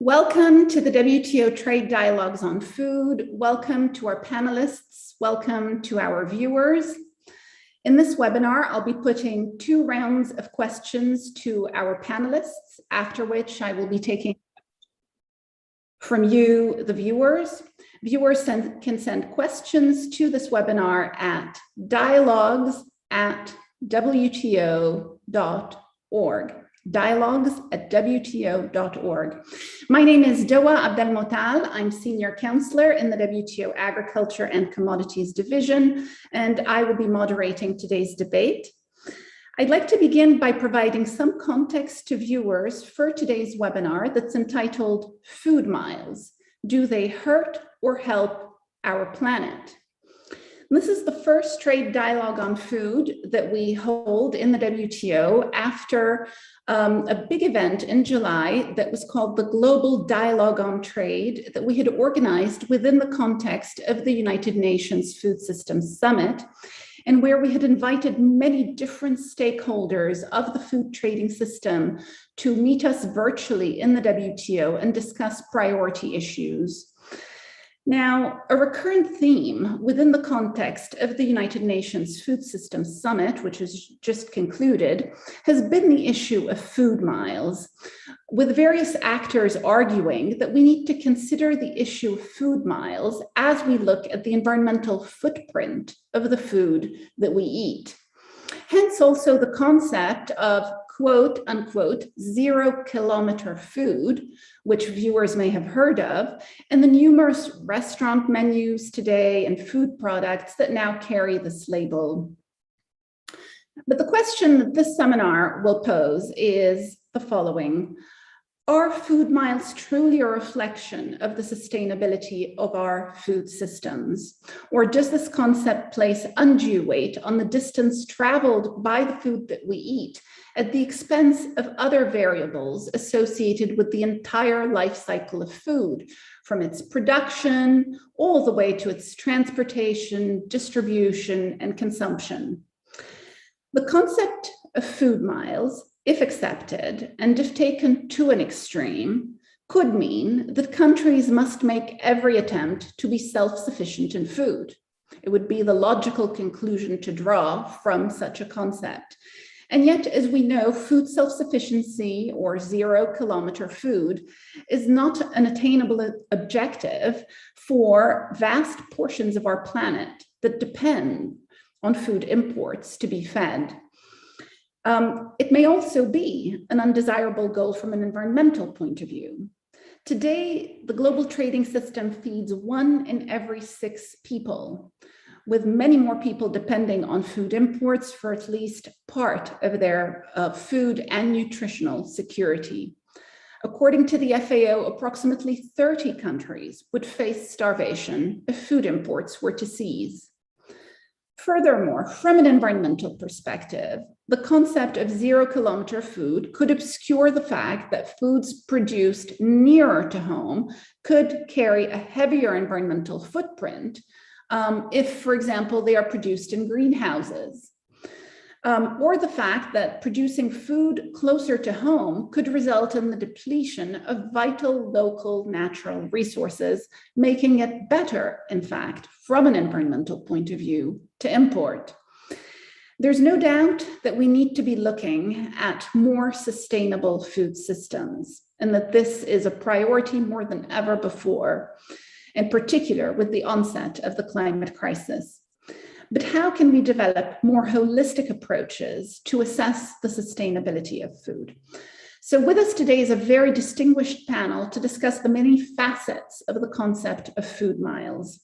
Welcome to the WTO Trade Dialogues on Food. Welcome to our panelists. Welcome to our viewers. In this webinar, I'll be putting 2 rounds of questions to our panelists, after which I will be taking from you, the viewers. Viewers can send questions to this webinar at dialogues@wto.org. dialogues@wto.org. My name is Doa Abdelmotal. I'm Senior Counselor in the WTO Agriculture and Commodities Division, and I will be moderating today's debate. I'd like to begin by providing some context to viewers for today's webinar that's entitled Food Miles. Do they hurt or help our planet? This is the first trade dialogue on food that we hold in the WTO after a big event in July that was called the Global Dialogue on Trade that we had organized within the context of the United Nations Food Systems Summit, and where we had invited many different stakeholders of the food trading system to meet us virtually in the WTO and discuss priority issues. Now, a recurrent theme within the context of the United Nations Food Systems Summit, which has just concluded, has been the issue of food miles, with various actors arguing that we need to consider the issue of food miles as we look at the environmental footprint of the food that we eat. Hence also the concept of quote unquote 0-kilometer food, which viewers may have heard of, and the numerous restaurant menus today and food products that now carry this label. But the question that this seminar will pose is the following. Are food miles truly a reflection of the sustainability of our food systems? Or does this concept place undue weight on the distance traveled by the food that we eat at the expense of other variables associated with the entire life cycle of food, from its production all the way to its transportation, distribution, and consumption? The concept of food miles, if accepted and if taken to an extreme, could mean that countries must make every attempt to be self-sufficient in food. It would be the logical conclusion to draw from such a concept. And yet, as we know, food self-sufficiency or 0-kilometer food is not an attainable objective for vast portions of our planet that depend on food imports to be fed. It may also be an undesirable goal from an environmental point of view. Today, the global trading system feeds 1 in every 6 people, with many more people depending on food imports for at least part of their food and nutritional security. According to the FAO, approximately 30 countries would face starvation if food imports were to cease. Furthermore, from an environmental perspective, the concept of 0-kilometer food could obscure the fact that foods produced nearer to home could carry a heavier environmental footprint if, for example, they are produced in greenhouses. Or the fact that producing food closer to home could result in the depletion of vital local natural resources, making it better, in fact, from an environmental point of view, to import. There's no doubt that we need to be looking at more sustainable food systems, and that this is a priority more than ever before, in particular with the onset of the climate crisis. But how can we develop more holistic approaches to assess the sustainability of food? So with us today is a very distinguished panel to discuss the many facets of the concept of food miles.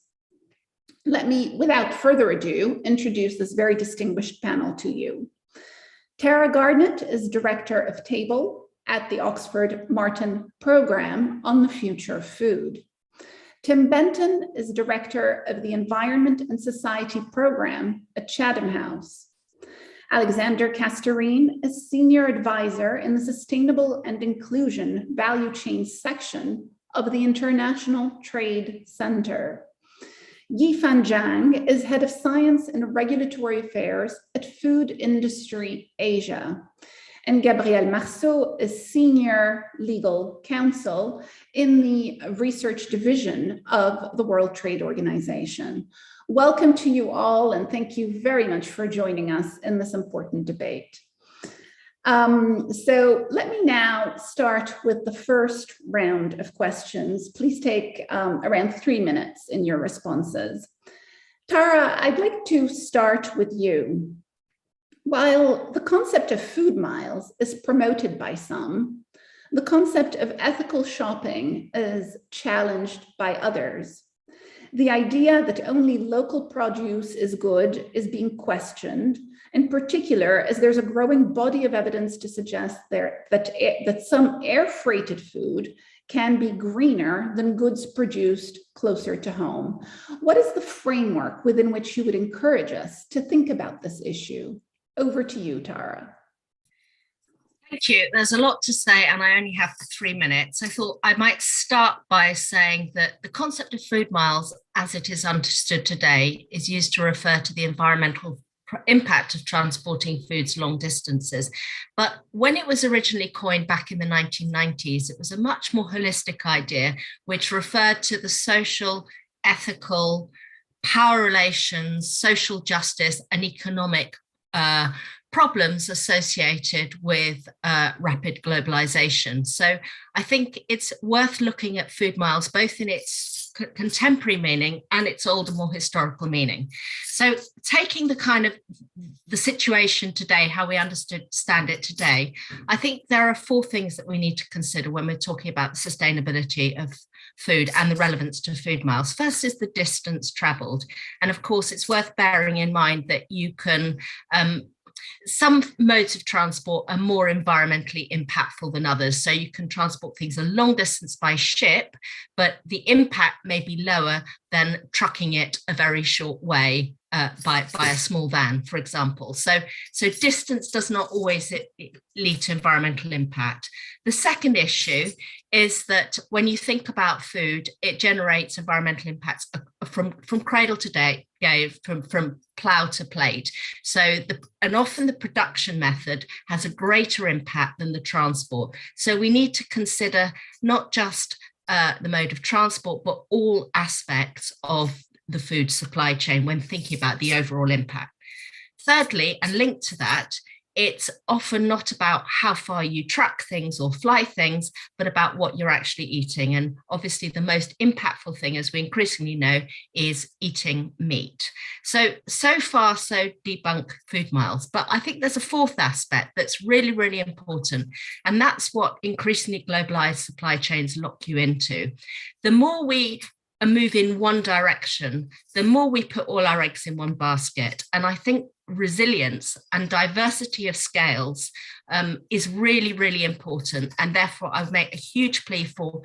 Let me, without further ado, introduce this very distinguished panel to you. Tara Garnett is Director of Table at the Oxford Martin Programme on the Future of Food. Tim Benton is Director of the Environment and Society Program at Chatham House. Alexander Castorine is Senior Advisor in the Sustainable and Inclusion Value Chain section of the International Trade Center. Yifan Zhang is Head of Science and Regulatory Affairs at Food Industry Asia. and Gabrielle Marceau is Senior Legal Counsel in the Research Division of the World Trade Organization. Welcome to you all, and thank you very much for joining us in this important debate. So let me now start with the first round of questions. Please take around 3 minutes in your responses. Tara, I'd like to start with you. While the concept of food miles is promoted by some, the concept of ethical shopping is challenged by others. The idea that only local produce is good is being questioned, in particular, as there's a growing body of evidence to suggest that some air-freighted food can be greener than goods produced closer to home. What is the framework within which you would encourage us to think about this issue? Over to you, Tara. Thank you. There's a lot to say, and I only have 3 minutes. I thought I might start by saying that the concept of food miles, as it is understood today, is used to refer to the environmental impact of transporting foods long distances. But when it was originally coined back in the 1990s, it was a much more holistic idea, which referred to the social, ethical, power relations, social justice, and economic problems associated with rapid globalization. So I think it's worth looking at food miles, both in its contemporary meaning and its older, more historical meaning. So taking the situation today, how we understand it today, I think there are 4 things that we need to consider when we're talking about the sustainability of food and the relevance to food miles. First is the distance traveled. And of course, it's worth bearing in mind that you can some modes of transport are more environmentally impactful than others. So you can transport things a long distance by ship, but the impact may be lower than trucking it a very short way by a small van, for example. So distance does not always lead to environmental impact. The second issue is that when you think about food, it generates environmental impacts from cradle to day, from plough to plate. And often the production method has a greater impact than the transport. So we need to consider not just the mode of transport, but all aspects of the food supply chain when thinking about the overall impact. Thirdly, and linked to that, it's often not about how far you truck things or fly things, but about what you're actually eating. And obviously the most impactful thing, as we increasingly know, is eating meat. So far, so debunk food miles. But I think there's a 4th aspect that's really, really important. And that's what increasingly globalized supply chains lock you into. The more we move in one direction, the more we put all our eggs in one basket. And I think resilience and diversity of scales is really, really important. And therefore, I've made a huge plea for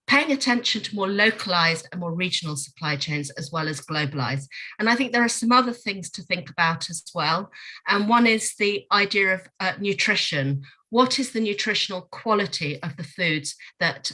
paying attention to more localized and more regional supply chains as well as globalized. And I think there are some other things to think about as well. And one is the idea of nutrition. What is the nutritional quality of the foods that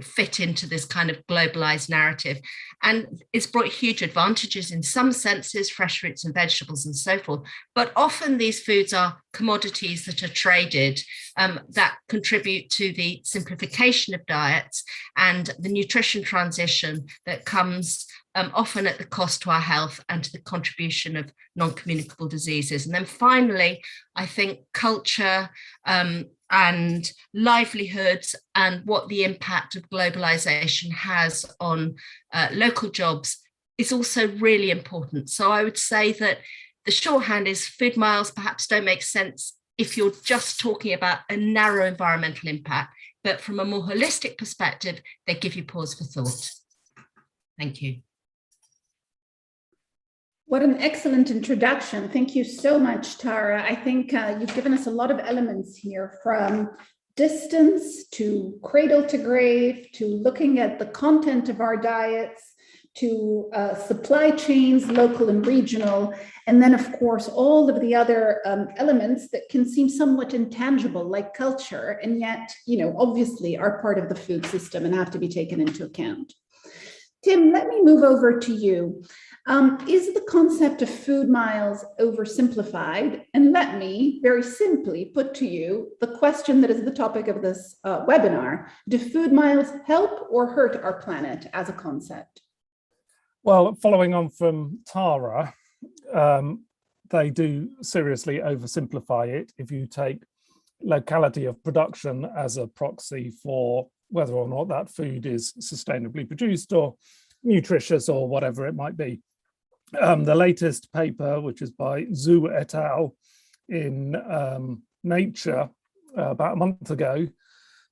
fit into this kind of globalized narrative? And it's brought huge advantages in some senses, fresh fruits and vegetables and so forth. But often these foods are commodities that are traded that contribute to the simplification of diets and the nutrition transition that comes often at the cost to our health and to the contribution of non-communicable diseases. And then finally, I think culture and livelihoods and what the impact of globalization has on local jobs is also really important. So I would say that the shorthand is food miles perhaps don't make sense if you're just talking about a narrow environmental impact, but from a more holistic perspective, they give you pause for thought. Thank you. What an excellent introduction. Thank you so much, Tara. I think you've given us a lot of elements here, from distance to cradle to grave, to looking at the content of our diets, to supply chains, local and regional, and then of course, all of the other elements that can seem somewhat intangible, like culture, and yet, obviously are part of the food system and have to be taken into account. Tim, let me move over to you. Is the concept of food miles oversimplified? And let me very simply put to you the question that is the topic of this webinar. Do food miles help or hurt our planet as a concept? Well, following on from Tara, they do seriously oversimplify it if you take locality of production as a proxy for whether or not that food is sustainably produced or nutritious or whatever it might be. The latest paper, which is by Zhu et al. In Nature about a month ago,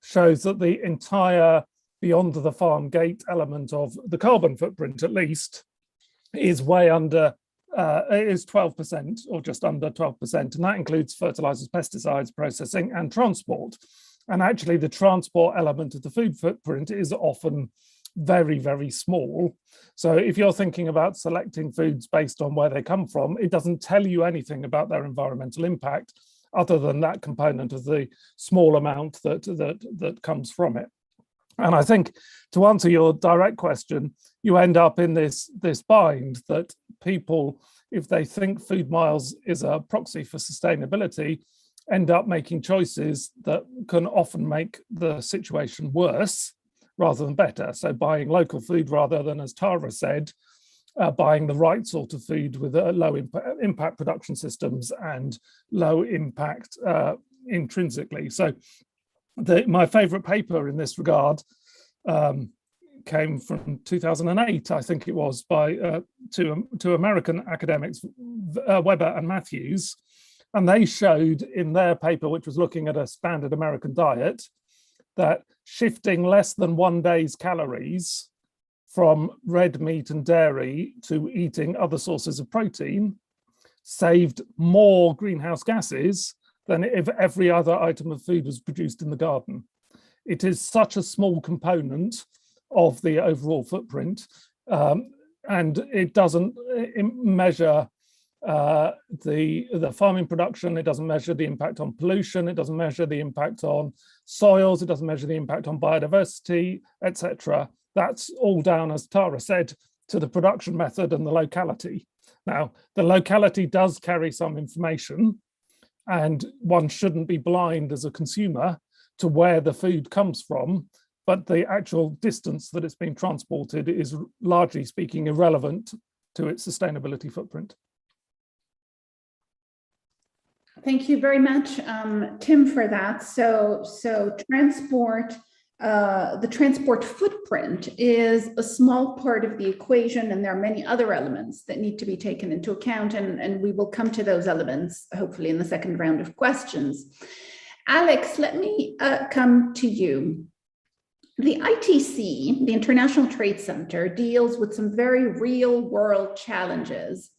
shows that the entire beyond the farm gate element of the carbon footprint, at least, is way under, is 12% or just under 12%. And that includes fertilizers, pesticides, processing and transport. And actually the transport element of the food footprint is often very, very small. So if you're thinking about selecting foods based on where they come from, it doesn't tell you anything about their environmental impact other than that component of the small amount that comes from it. And I think to answer your direct question, you end up in this bind that people, if they think food miles is a proxy for sustainability, end up making choices that can often make the situation worse rather than better. So buying local food rather than, as Tara said, buying the right sort of food with low impact production systems and low impact intrinsically. So my favorite paper in this regard came from 2008, I think it was, by two American academics, Weber and Matthews. And they showed in their paper, which was looking at a standard American diet, that shifting less than 1 day's calories from red meat and dairy to eating other sources of protein saved more greenhouse gases than if every other item of food was produced in the garden. It is such a small component of the overall footprint, and it doesn't measure the farming production. It doesn't measure the impact on pollution. It doesn't measure the impact on soils. It doesn't measure the impact on biodiversity, etc. That's all down, as Tara said, to the production method and the locality. Now, the locality does carry some information, and one shouldn't be blind as a consumer to where the food comes from, but the actual distance that it's being transported is, largely speaking, irrelevant to its sustainability footprint. Thank you very much, Tim, for that. So transport, the transport footprint is a small part of the equation, and there are many other elements that need to be taken into account, and we will come to those elements, hopefully, in the second round of questions. Alex, let me come to you. The ITC, the International Trade Center, deals with some very real world challenges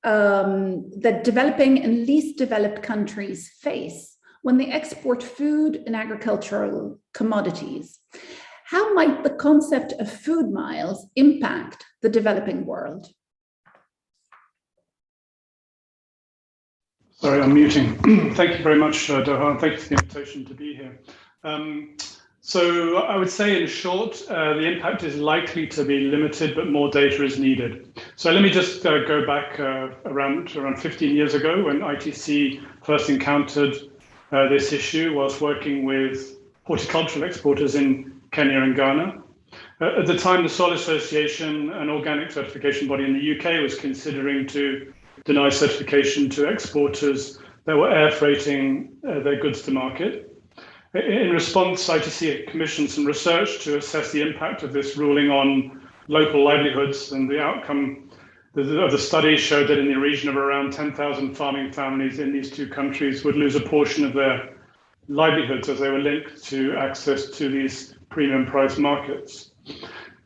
that developing and least developed countries face when they export food and agricultural commodities. How might the concept of food miles impact the developing world? Sorry, I'm muting. Thank you very much, Doha, and thank you for the invitation to be here. So I would say, in short, the impact is likely to be limited, but more data is needed. So let me just go back around 15 years ago, when ITC first encountered this issue whilst working with horticultural exporters in Kenya and Ghana. At the time, the Soil Association, an organic certification body in the UK, was considering to deny certification to exporters that were air freighting their goods to market. In response, ITC commissioned some research to assess the impact of this ruling on local livelihoods, and the outcome of the study showed that in the region of around 10,000 farming families in these two countries would lose a portion of their livelihoods as they were linked to access to these premium price markets.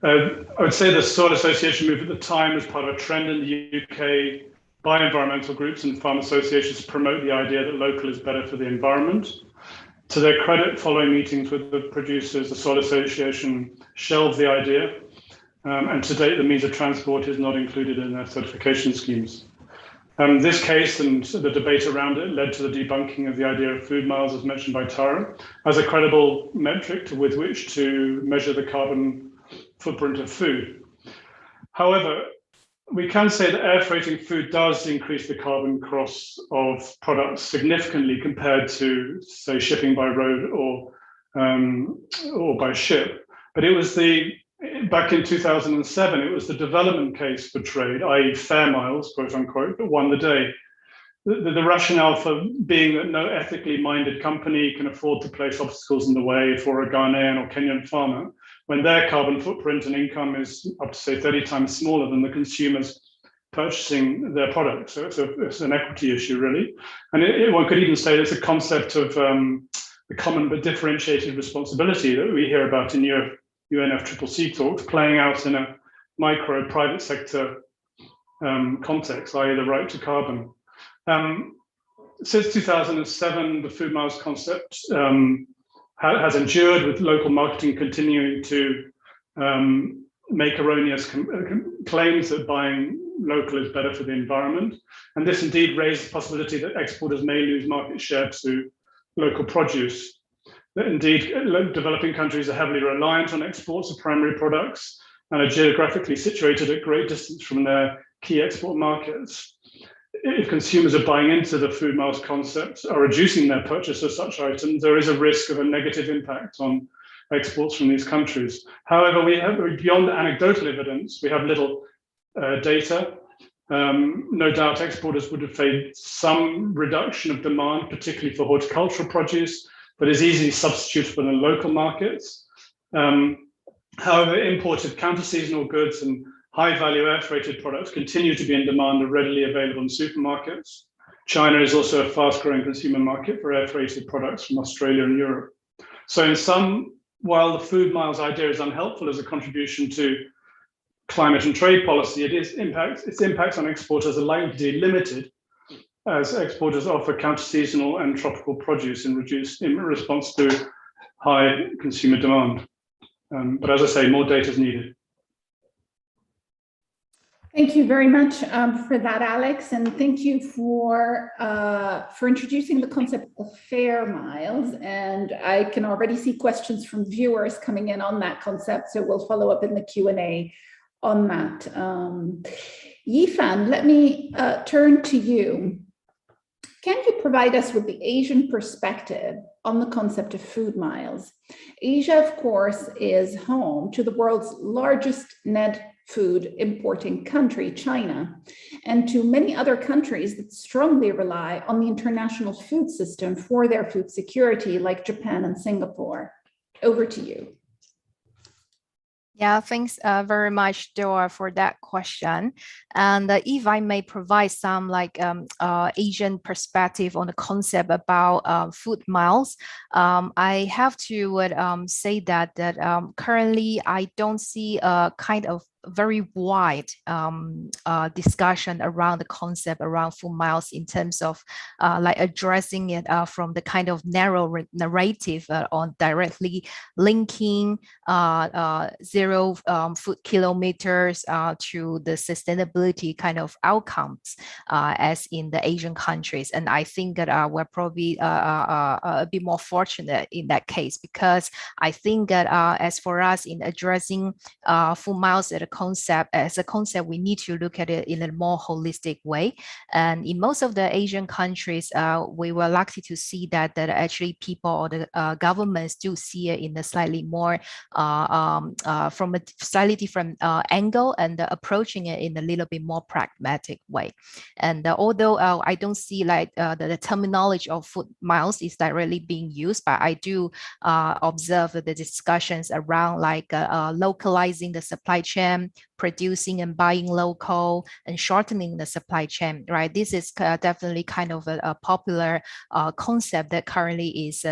I would say the Soil Association move at the time was part of a trend in the UK by environmental groups and farm associations to promote the idea that local is better for the environment. To their credit, following meetings with the producers, the Soil Association shelved the idea, and to date, the means of transport is not included in their certification schemes. This case and the debate around it led to the debunking of the idea of food miles, as mentioned by Tara, as a credible metric with which to measure the carbon footprint of food. However, we can say that air freighting food does increase the carbon costs of products significantly compared to, say, shipping by road or by ship. But it was back in 2007, it was the development case for trade, i.e. fair miles, quote unquote, that won the day. The rationale for being that no ethically minded company can afford to place obstacles in the way for a Ghanaian or Kenyan farmer when their carbon footprint and income is up to, say, 30 times smaller than the consumers purchasing their products. So it's an equity issue, really. And one could even say it's a concept of the common but differentiated responsibility that we hear about in UNFCCC talks, playing out in a micro private sector context, i.e. the right to carbon. Since 2007, the food miles concept has endured, with local marketing continuing to make erroneous claims that buying local is better for the environment. And this indeed raised the possibility that exporters may lose market share to local produce. That indeed, developing countries are heavily reliant on exports of primary products and are geographically situated at great distance from their key export markets. If consumers are buying into the food miles concept or reducing their purchase of such items, there is a risk of a negative impact on exports from these countries. However, beyond anecdotal evidence, we have little data. No doubt exporters would have faced some reduction of demand, particularly for horticultural produce, that is easily substitutable in local markets. However, imported counter-seasonal goods and high-value air-freighted products continue to be in demand and readily available in supermarkets. China is also a fast-growing consumer market for air-freighted products from Australia and Europe. So in sum, while the food miles idea is unhelpful as a contribution to climate and trade policy, its impacts on exporters are likely to be limited, as exporters offer counter-seasonal and tropical produce in response to high consumer demand. But as I say, more data is needed. Thank you very much for that, Alex, and thank you for introducing the concept of fair miles. And I can already see questions from viewers coming in on that concept, so we'll follow up in the Q&A on that. Yifan, let me turn to you. Can you provide us with the Asian perspective on the concept of food miles? Asia, of course, is home to the world's largest net food importing country, China, and to many other countries that strongly rely on the international food system for their food security, like Japan and Singapore. Over to you. Yeah, thanks very much, Dora, for that question. And if I may provide some Asian perspective on the concept about food miles, I have to say that currently I don't see a kind of very wide discussion around the concept around food miles in terms of addressing it from the kind of narrow narrative on directly linking zero food kilometers to the sustainability kind of outcomes as in the Asian countries. And I think that we're probably a bit more fortunate in that case, because I think that as for us in addressing food miles as a concept, we need to look at it in a more holistic way. And in most of the Asian countries, we were lucky to see that actually people or the governments do see it in a slightly more from a slightly different angle, and approaching it in a little bit more pragmatic way. And although I don't see the terminology of food miles is directly being used, but I do observe the discussions around localizing the supply chain, producing and buying local, and shortening the supply chain, right? This is definitely kind of a popular concept that currently is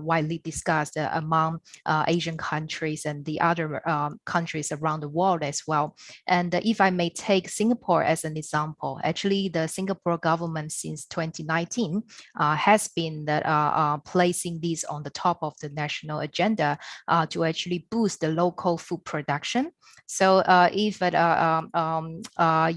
widely discussed among Asian countries and the other countries around the world as well. And if I may take Singapore as an example, actually the Singapore government since 2019 has been placing this on the top of the national agenda to actually boost the local food production. So if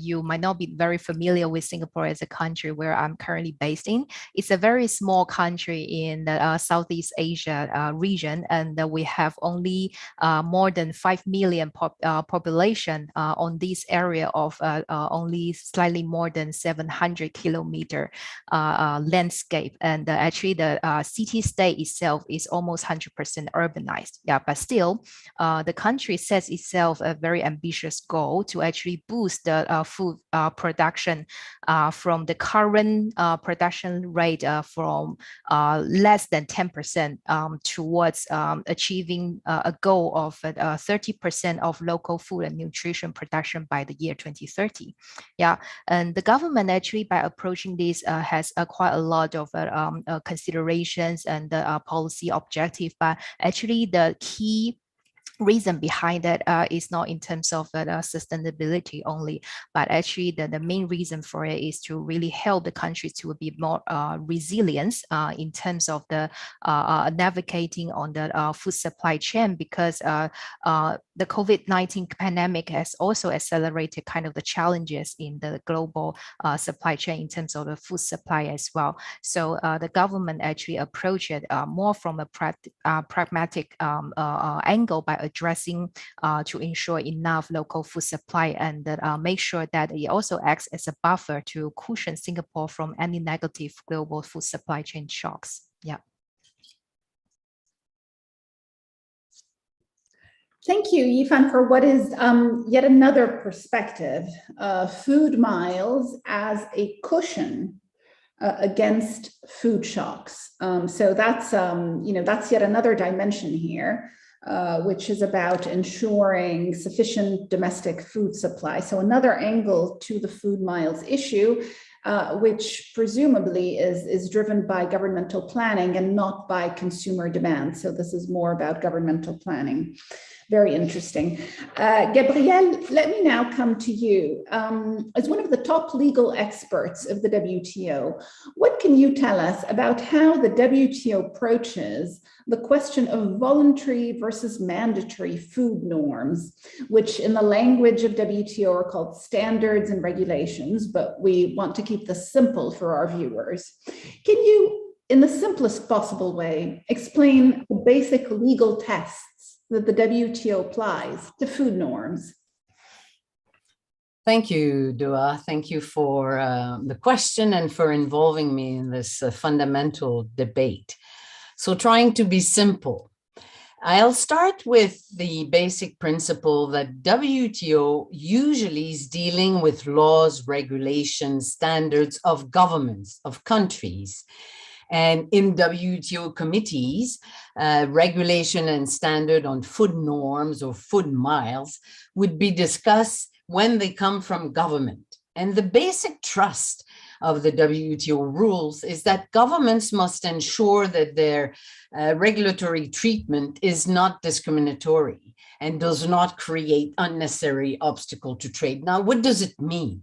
you might not be very familiar with Singapore as a country where I'm currently based in, it's a very small country in the Southeast Asia region, and we have only more than 5 million population on this area of only slightly more than 700 kilometer landscape. And actually the city-state itself is almost 100% urbanized. Yeah, but still, the country sets itself a very ambitious goal to actually boost the food production from the current production rate from less than 10% towards achieving a goal of 30% of local food and nutrition production by the year 2030. Yeah, and the government actually, by approaching this, has quite a lot of considerations and policy objective, but actually the key reason behind that is not in terms of sustainability only, but actually the main reason for it is to really help the country to be more resilient in terms of the navigating on the food supply chain, because the COVID-19 pandemic has also accelerated kind of the challenges in the global supply chain in terms of the food supply as well. So the government actually approached it more from a pragmatic angle by addressing to ensure enough local food supply, and make sure that it also acts as a buffer to cushion Singapore from any negative global food supply chain shocks. Yeah. Thank you, Yifan, for what is yet another perspective, food miles as a cushion against food shocks. So that's, that's yet another dimension here, which is about ensuring sufficient domestic food supply. So another angle to the food miles issue, which presumably is driven by governmental planning and not by consumer demand. So this is more about governmental planning. Very interesting. Gabrielle, let me now come to you. As one of the top legal experts of the WTO, what can you tell us about how the WTO approaches the question of voluntary versus mandatory food norms, which in the language of WTO are called standards and regulations, but we want to keep this simple for our viewers. Can you, in the simplest possible way, explain the basic legal tests that the WTO applies to food norms? Thank you, Dua. Thank you for the question and for involving me in this fundamental debate. So trying to be simple, I'll start with the basic principle that WTO usually is dealing with laws, regulations, standards of governments, of countries. And in WTO committees, regulation and standard on food norms or food miles would be discussed when they come from government. And the basic trust of the WTO rules is that governments must ensure that their regulatory treatment is not discriminatory and does not create unnecessary obstacle to trade. Now, what does it mean?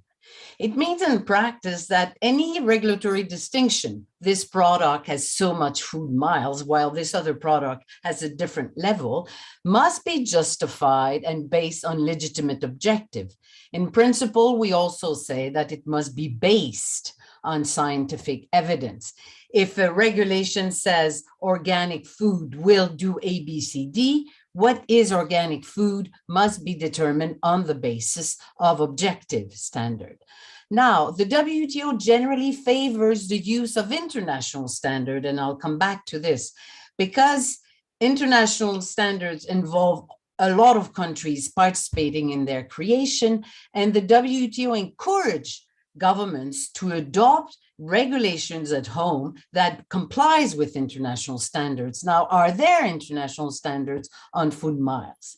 It means in practice that any regulatory distinction, this product has so much food miles while this other product has a different level, must be justified and based on legitimate objective. In principle, we also say that it must be based on scientific evidence. If a regulation says organic food will do A, B, C, D, what is organic food must be determined on the basis of objective standard. Now, the WTO generally favors the use of international standard, and I'll come back to this, because international standards involve a lot of countries participating in their creation, and the WTO encourage governments to adopt regulations at home that complies with international standards. Now, are there international standards on food miles?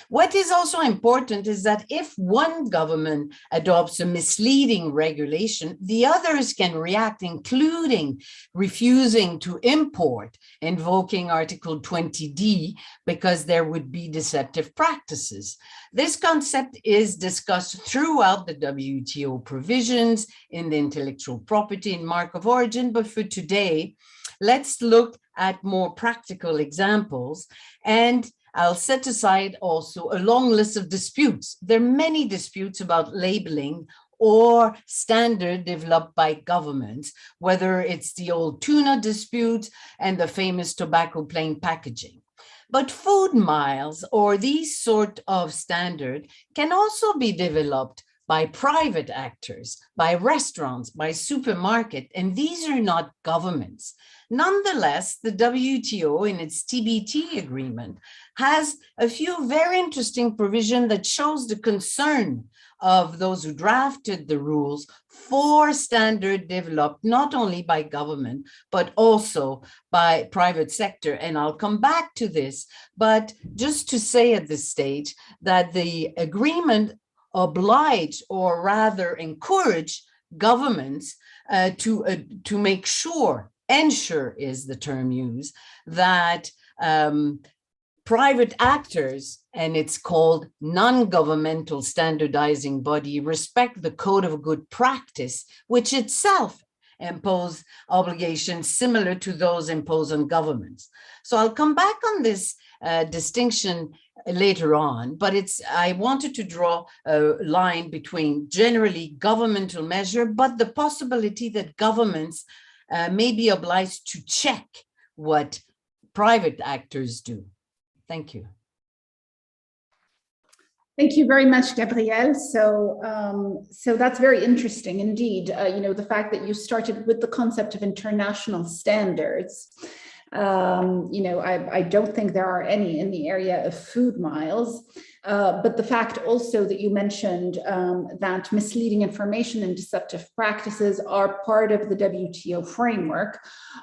What is also important is that if one government adopts a misleading regulation, the others can react, including refusing to import, invoking Article 20D, because there would be deceptive practices. This concept is discussed throughout the WTO provisions in the intellectual property and mark of origin, but for today, let's look at more practical examples. And I'll set aside also a long list of disputes. There are many disputes about labeling or standard developed by governments, whether it's the old tuna dispute and the famous tobacco plain packaging. But food miles or these sort of standard can also be developed by private actors, by restaurants, by supermarket, and these are not governments. Nonetheless, the WTO in its TBT agreement has a few very interesting provisions that shows the concern of those who drafted the rules for standard developed not only by government, but also by private sector. And I'll come back to this, but just to say at this stage that the agreement oblige or rather encourage governments to make sure, ensure is the term used, that private actors, and it's called non-governmental standardizing body, respect the code of good practice, which itself impose obligations similar to those imposed on governments. So I'll come back on this distinction later on, but I wanted to draw a line between generally governmental measure, but the possibility that governments may be obliged to check what private actors do. Thank you. Thank you very much, Gabrielle. So that's very interesting indeed. The fact that you started with the concept of international standards. I don't think there are any in the area of food miles, but the fact also that you mentioned that misleading information and deceptive practices are part of the WTO framework,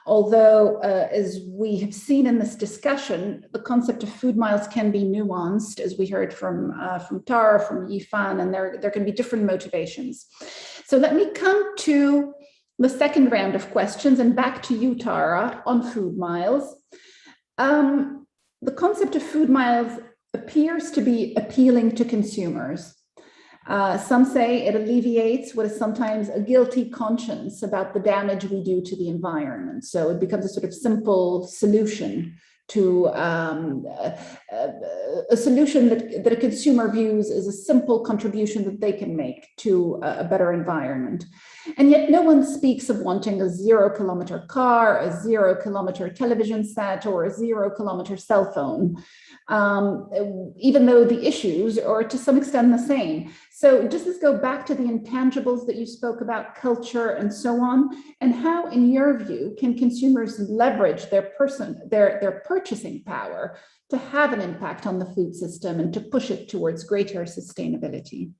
although as we have seen in this discussion, the concept of food miles can be nuanced, as we heard from Tara, from Yifan, and there can be different motivations. So let me come to the second round of questions, and back to you, Tara, on food miles. The concept of food miles appears to be appealing to consumers. Some say it alleviates what is sometimes a guilty conscience about the damage we do to the environment. So it becomes a sort of simple solution to a solution that a consumer views as a simple contribution that they can make to a better environment. And yet no one speaks of wanting a 0-kilometer car, a 0-kilometer television set, or a 0-kilometer cell phone, even though the issues are to some extent the same. So does this go back to the intangibles that you spoke about, culture and so on? And how, in your view, can consumers leverage their purchasing power to have an impact on the food system and to push it towards greater sustainability?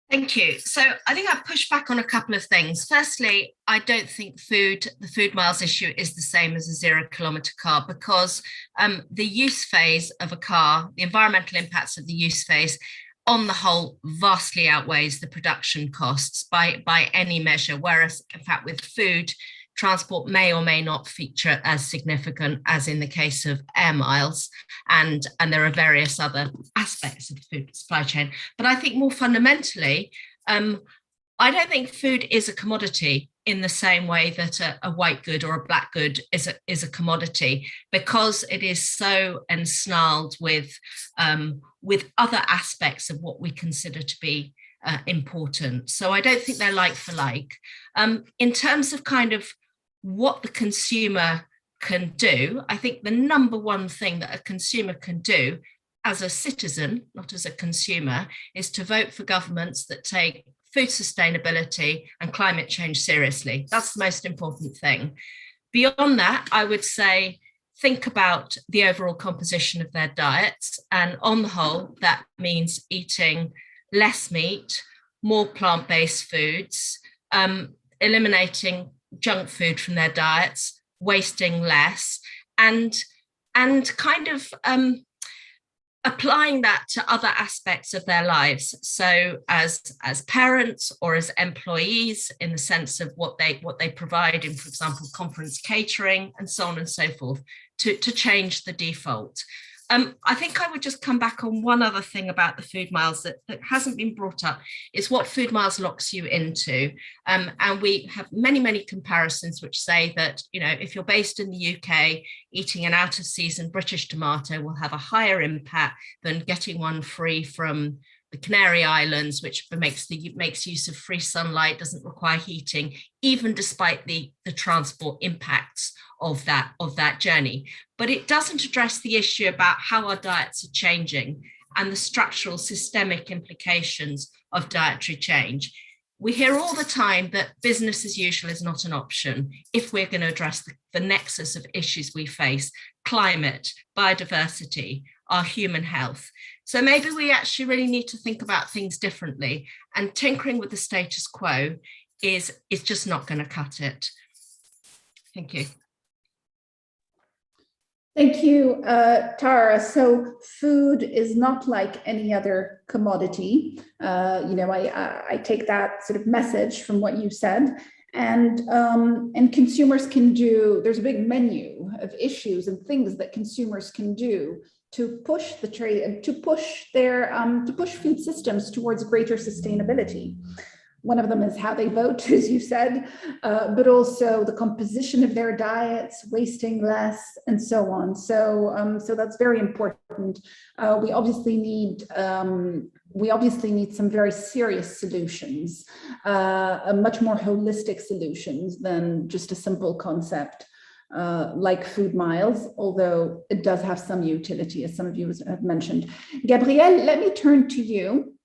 Thank you. So I think I'll push back on a couple of things. Firstly, I don't think the food miles issue is the same as a 0-kilometer car, because the use phase of a car, the environmental impacts of the use phase, on the whole, vastly outweighs the production costs by any measure. Whereas, in fact, with food, transport may or may not feature as significant as in the case of air miles, and there are various other aspects of the food supply chain. But I think more fundamentally, I don't think food is a commodity in the same way that a white good or a black good is a commodity, because it is so ensnarled with other aspects of what we consider to be important. So I don't think they're like for like. In terms of kind of what the consumer can do, I think the number one thing that a consumer can do as a citizen, not as a consumer, is to vote for governments that take food sustainability and climate change seriously. That's the most important thing. Beyond that, I would say, think about the overall composition of their diets. And on the whole, that means eating less meat, more plant-based foods, eliminating junk food from their diets, wasting less, and kind of applying that to other aspects of their lives. So as parents or as employees, in the sense of what they provide in, for example, conference catering and so on and so forth, to change the default. I think I would just come back on one other thing about the food miles that hasn't been brought up, is what food miles locks you into. And we have many comparisons which say that, you know, if you're based in the UK, eating an out of season British tomato will have a higher impact than getting one free from the Canary Islands, which makes use of free sunlight, doesn't require heating, even despite the transport impacts of that journey. But it doesn't address the issue about how our diets are changing and the structural systemic implications of dietary change. We hear all the time that business as usual is not an option if we're going to address the nexus of issues we face: climate, biodiversity, our human health. So maybe we actually really need to think about things differently, and tinkering with the status quo is just not going to cut it. Thank you. Thank you, Tara. So food is not like any other commodity. You know, I take that sort of message from what you said. And consumers can do, there's a big menu of issues and things that consumers can do to push the trade, to push food systems towards greater sustainability. One of them is how they vote, as you said, but also the composition of their diets, wasting less, and so on. So that's very important. We obviously need some very serious solutions, much more holistic solutions than just a simple concept like food miles, although it does have some utility, as some of you have mentioned. Gabrielle, let me turn to you.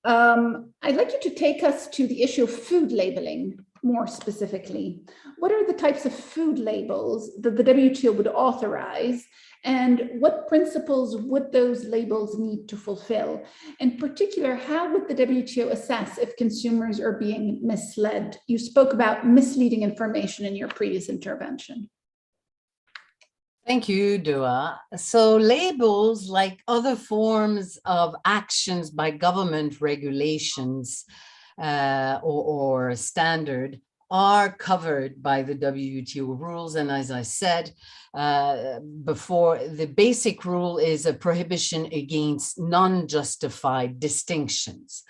I'd like you to take us to the issue of food labeling more specifically. What are the types of food labels that the WTO would authorize, and what principles would those labels need to fulfill? In particular, how would the WTO assess if consumers are being misled? You spoke about misleading information in your previous intervention. Thank you, Dua. So labels, like other forms of actions by government regulations or standard, are covered by the WTO rules. And as I said before, the basic rule is a prohibition against non-justified distinctions.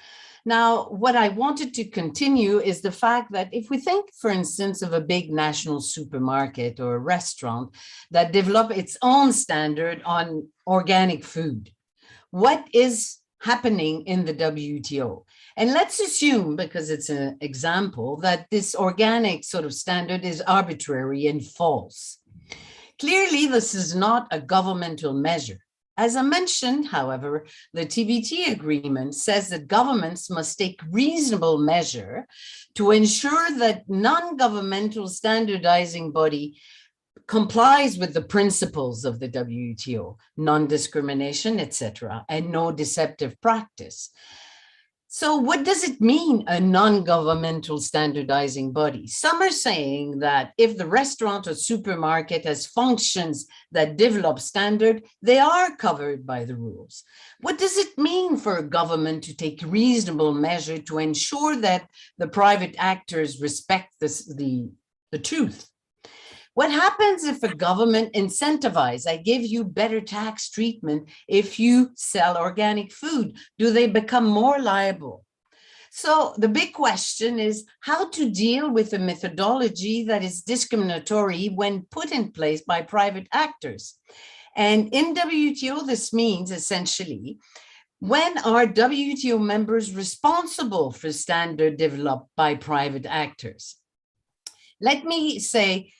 Now, what I wanted to continue is the fact that if we think, for instance, of a big national supermarket or a restaurant that develop its own standard on organic food, what is happening in the WTO? And let's assume, because it's an example, that this organic sort of standard is arbitrary and false. Clearly, this is not a governmental measure. As I mentioned, however, the TBT agreement says that governments must take reasonable measure to ensure that non-governmental standardizing body complies with the principles of the WTO, non-discrimination, etc., and no deceptive practice. So what does it mean, a non-governmental standardizing body? Some are saying that if the restaurant or supermarket has functions that develop standard, they are covered by the rules. What does it mean for a government to take reasonable measure to ensure that the private actors respect the truth? What happens if a government incentivizes, I give you better tax treatment if you sell organic food? Do they become more liable? So the big question is how to deal with a methodology that is discriminatory when put in place by private actors. And in WTO, this means essentially, when are WTO members responsible for standard developed by private actors? Let me say,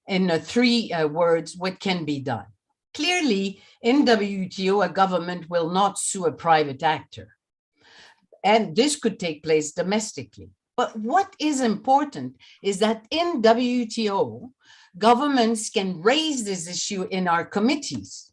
in three words, what can be done. Clearly, in WTO, a government will not sue a private actor. And this could take place domestically. But what is important is that in WTO, governments can raise this issue in our committees.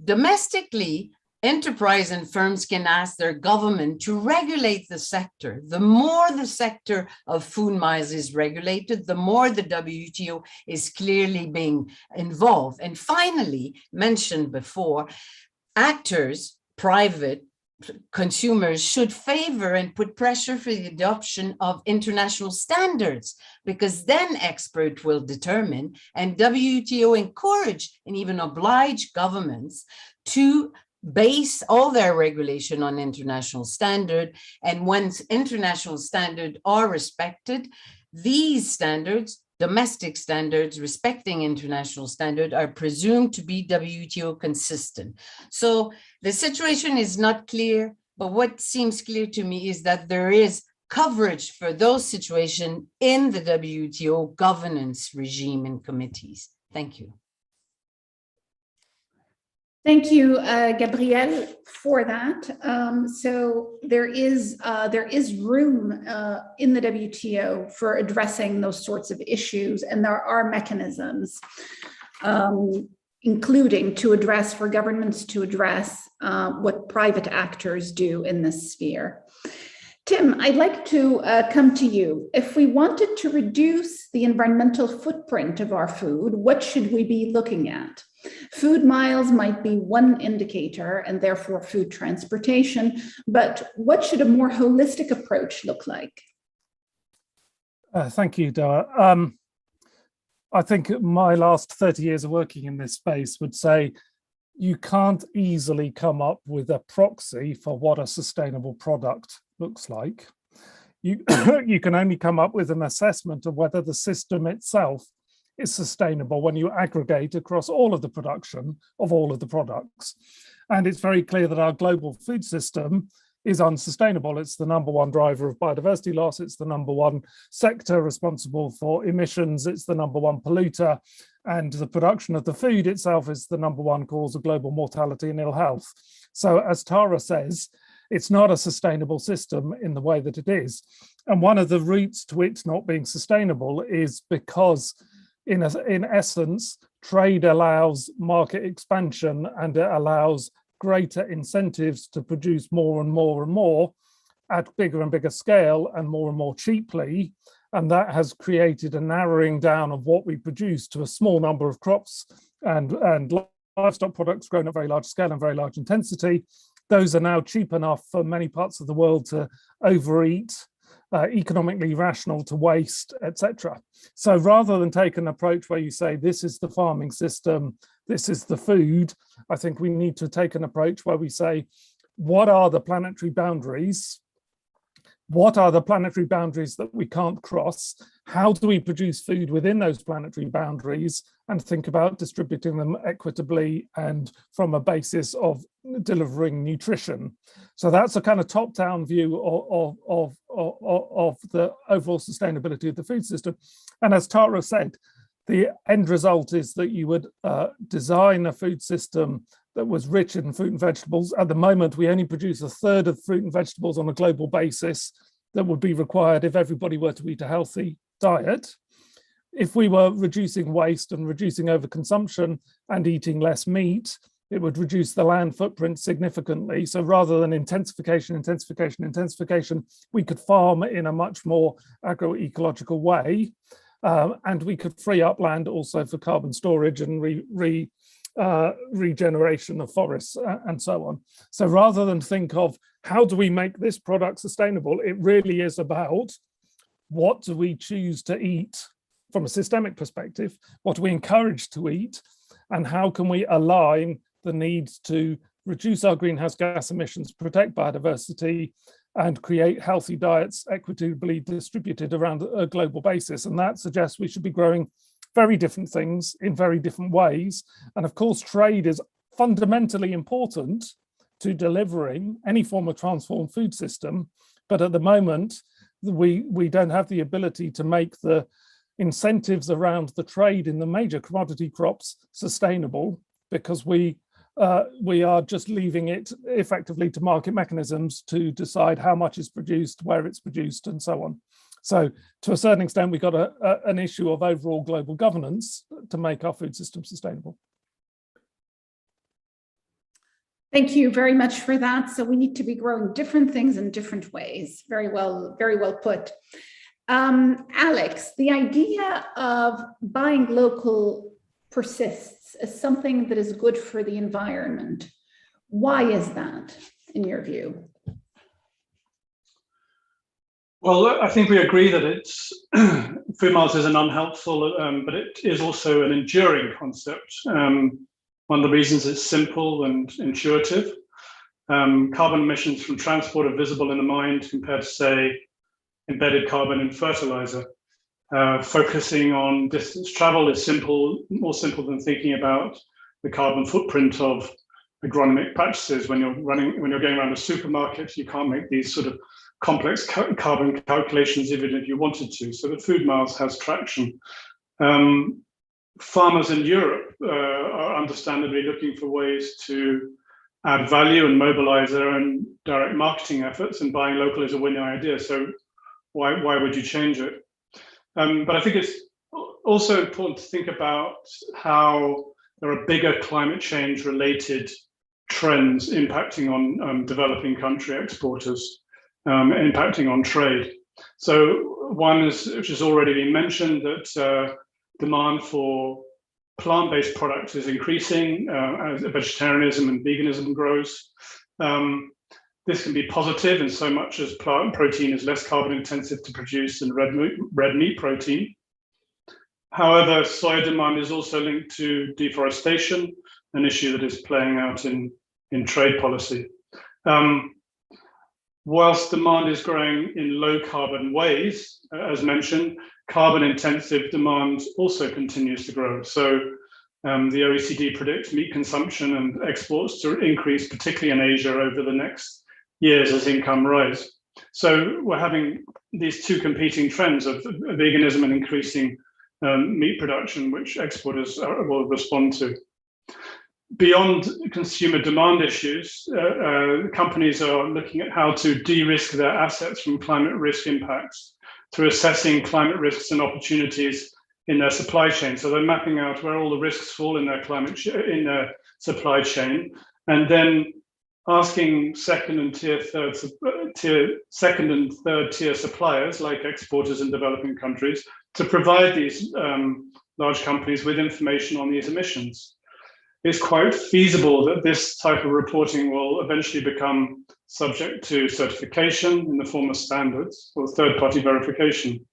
Domestically, enterprise and firms can ask their government to regulate the sector. The more the sector of food miles is regulated, the more the WTO is clearly being involved. And finally, mentioned before, actors, private consumers should favor and put pressure for the adoption of international standards, because then experts will determine, and WTO encourage and even oblige governments to base all their regulation on international standard. And once international standards are respected, these standards, domestic standards respecting international standard, are presumed to be WTO consistent. So the situation is not clear, but what seems clear to me is that there is coverage for those situations in the WTO governance regime and committees. Thank you. Thank you, Gabrielle, for that. So there is room in the WTO for addressing those sorts of issues, and there are mechanisms, including for governments to address what private actors do in this sphere. Tim, I'd like to come to you. If we wanted to reduce the environmental footprint of our food, what should we be looking at? Food miles might be one indicator, and therefore food transportation, but what should a more holistic approach look like? Thank you, Doa. I think my last 30 years of working in this space would say you can't easily come up with a proxy for what a sustainable product looks like. You can only come up with an assessment of whether the system itself is sustainable when you aggregate across all of the production of all of the products. And it's very clear that our global food system is unsustainable. It's the #1 driver of biodiversity loss. It's the #1 sector responsible for emissions. It's the #1 polluter. And the production of the food itself is the #1 cause of global mortality and ill health. So as Tara says, it's not a sustainable system in the way that it is. And one of the routes to it not being sustainable is because in essence, trade allows market expansion, and it allows greater incentives to produce more and more and more at bigger and bigger scale and more cheaply. And that has created a narrowing down of what we produce to a small number of crops and livestock products grown at very large scale and very large intensity. Those are now cheap enough for many parts of the world to overeat, economically rational to waste, etc. So rather than take an approach where you say, this is the farming system, this is the food, I think we need to take an approach where we say, what are the planetary boundaries? What are the planetary boundaries that we can't cross? How do we produce food within those planetary boundaries, and think about distributing them equitably and from a basis of delivering nutrition? So that's a kind of top-down view of the overall sustainability of the food system. And as Tara said, the end result is that you would design a food system that was rich in fruit and vegetables. At the moment, we only produce a third of fruit and vegetables on a global basis that would be required if everybody were to eat a healthy diet. If we were reducing waste and reducing overconsumption and eating less meat, it would reduce the land footprint significantly. So rather than intensification, we could farm in a much more agroecological way. And we could free up land also for carbon storage and regeneration of forests and so on. So rather than think of how do we make this product sustainable, it really is about what do we choose to eat from a systemic perspective, what do we encourage to eat, and how can we align the needs to reduce our greenhouse gas emissions, protect biodiversity, and create healthy diets equitably distributed around a global basis. And that suggests we should be growing very different things in very different ways. And of course, trade is fundamentally important to delivering any form of transformed food system. But at the moment, we don't have the ability to make the incentives around the trade in the major commodity crops sustainable, because we are just leaving it effectively to market mechanisms to decide how much is produced, where it's produced, and so on. So to a certain extent, we've got an issue of overall global governance to make our food system sustainable. Thank you very much for that. So we need to be growing different things in different ways. Very well put. Alex, the idea of buying local persists as something that is good for the environment. Why is that? in your view? Well, I think we agree that it's food miles is an unhelpful, but it is also an enduring concept. One of the reasons it's simple and intuitive. Carbon emissions from transport are visible in the mind compared to, say, embedded carbon in fertilizer. Focusing on distance travel is more simple than thinking about the carbon footprint of agronomic practices. When you're going around a supermarket, you can't make these sort of complex carbon calculations even if you wanted to. So the food miles has traction. Farmers in Europe are understandably looking for ways to add value and mobilize their own direct marketing efforts, and buying local is a winning idea. So why would you change it? But I think it's also important to think about how there are bigger climate change related trends impacting on developing country exporters, impacting on trade. So one is, which has already been mentioned, that demand for plant-based products is increasing as vegetarianism and veganism grows. This can be positive in so much as plant protein is less carbon intensive to produce than red meat protein. However, soya demand is also linked to deforestation, an issue that is playing out in trade policy. Whilst demand is growing in low carbon ways, as mentioned, carbon intensive demand also continues to grow. So the OECD predicts meat consumption and exports to increase, particularly in Asia, over the next years as income rise. So we're having these two competing trends of veganism and increasing meat production, which exporters will respond to. Beyond consumer demand issues, companies are looking at how to de-risk their assets from climate risk impacts through assessing climate risks and opportunities in their supply chain. So they're mapping out where all the risks fall in their supply chain, and then asking second and third tier suppliers like exporters in developing countries to provide these large companies with information on these emissions. It's quite feasible that this type of reporting will eventually become subject to certification in the form of standards or third-party verification.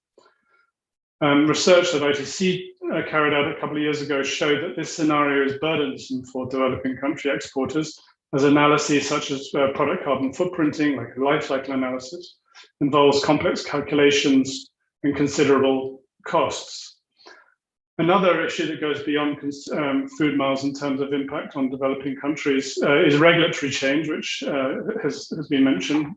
Research that ITC carried out a couple of years ago showed that this scenario is burdensome for developing country exporters, as analyses such as product carbon footprinting, like life cycle analysis, involves complex calculations and considerable costs. Another issue that goes beyond food miles in terms of impact on developing countries is regulatory change, which has been mentioned.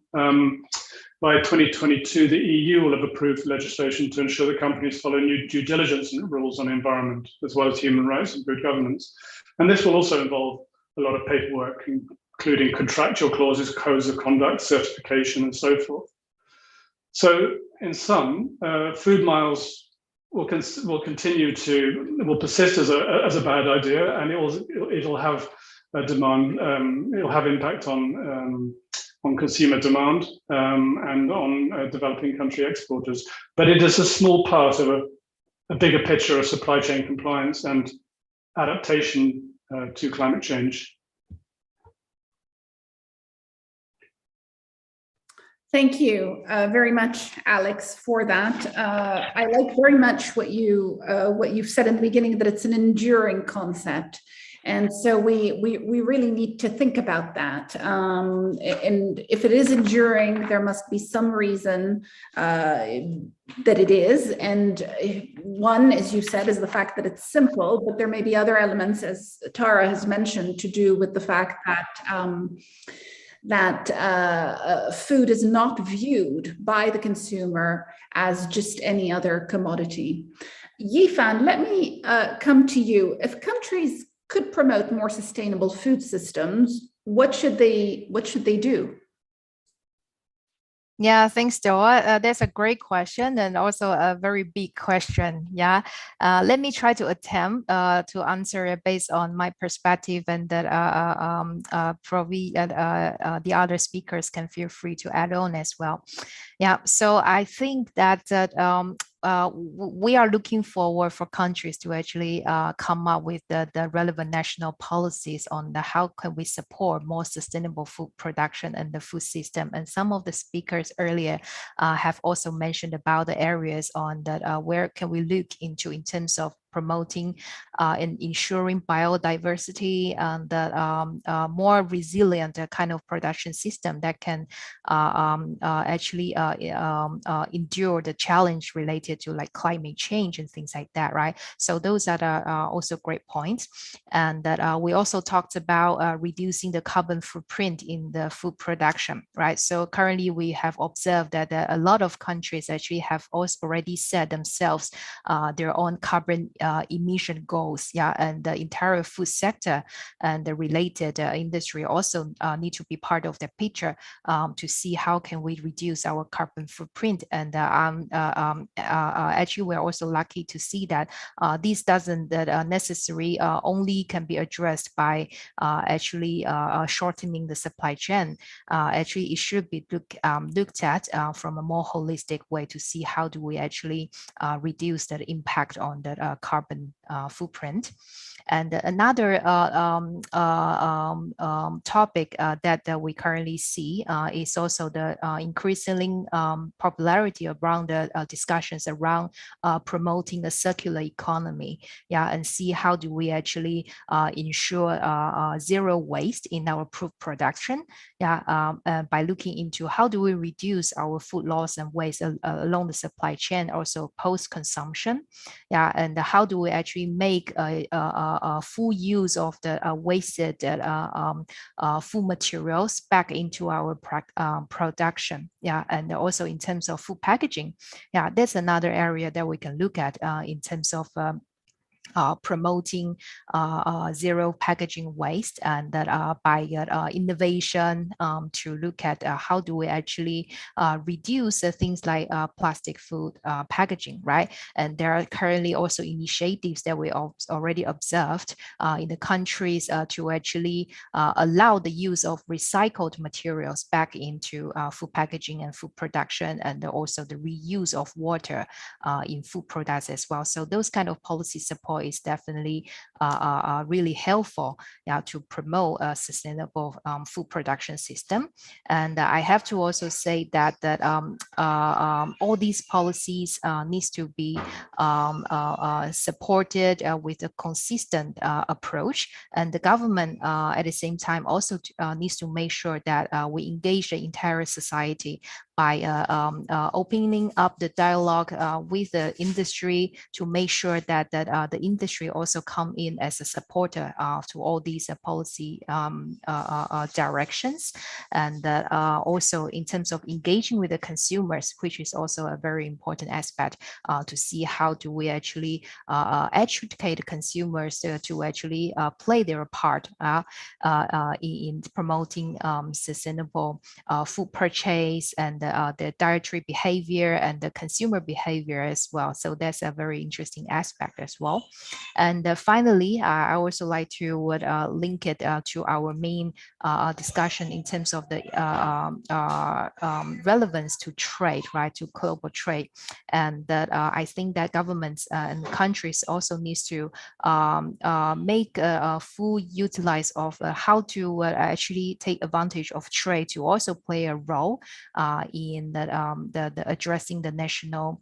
By 2022, the EU will have approved legislation to ensure that companies follow new due diligence rules on the environment, as well as human rights and good governance. And this will also involve a lot of paperwork, including contractual clauses, codes of conduct, certification, and so forth. So in sum, food miles will persist as a bad idea, and it'll have a demand. It'll have impact on consumer demand and on developing country exporters. But it is a small part of a bigger picture of supply chain compliance and adaptation to climate change. Thank you very much, Alex, for that. I like very much what you've said in the beginning, that it's an enduring concept. And so we really need to think about that. And if it is enduring, there must be some reason that it is. And one, as you said, is the fact that it's simple, but there may be other elements, as Tara has mentioned, to do with the fact that food is not viewed by the consumer as just any other commodity. Yifan, let me come to you. If countries could promote more sustainable food systems, what should they do? Yeah, thanks, Doa. That's a great question and also a very big question. Yeah, let me try to attempt to answer it based on my perspective, and that probably the other speakers can feel free to add on as well. Yeah, so I think that we are looking forward for countries to actually come up with the relevant national policies on how can we support more sustainable food production and the food system. And some of the speakers earlier have also mentioned about the areas on that where can we look into in terms of promoting and ensuring biodiversity and the more resilient kind of production system that can actually endure the challenge related to like climate change and things like that, right? So those are also great points. And that we also talked about reducing the carbon footprint in the food production, right? So currently we have observed that a lot of countries actually have also already set themselves their own carbon emission goals, yeah, and the entire food sector and the related industry also need to be part of the picture to see how can we reduce our carbon footprint. And actually, we're also lucky to see that this doesn't necessarily only can be addressed by actually shortening the supply chain. Actually, it should be looked at from a more holistic way to see how do we actually reduce that impact on the carbon footprint. And another topic that we currently see is also the increasing popularity around the discussions around promoting a circular economy, yeah, and see how do we actually ensure zero waste in our food production, yeah, by looking into how do we reduce our food loss and waste along the supply chain, also post-consumption, yeah, and how do we actually make a full use of the wasted food materials back into our production, yeah, and also in terms of food packaging, yeah, that's another area that we can look at in terms of promoting zero packaging waste, and that by innovation to look at how do we actually reduce things like plastic food packaging, right? And there are currently also initiatives that we already observed in the countries to actually allow the use of recycled materials back into food packaging and food production, and also the reuse of water in food products as well. So those kind of policy support is definitely really helpful to promote a sustainable food production system. And I have to also say that all these policies needs to be supported with a consistent approach, and the government at the same time also needs to make sure that we engage the entire society by opening up the dialogue with the industry to make sure that the industry also come in as a supporter to all these policy directions, and also in terms of engaging with the consumers, which is also a very important aspect to see how do we actually educate consumers to actually play their part in promoting sustainable food purchase and the dietary behavior and the consumer behavior as well. So that's a very interesting aspect as well. And finally, I also like to link it to our main discussion in terms of the relevance to trade, right, to global trade. And that I think that governments and countries also needs to make a full utilize of how to actually take advantage of trade to also play a role in the addressing the national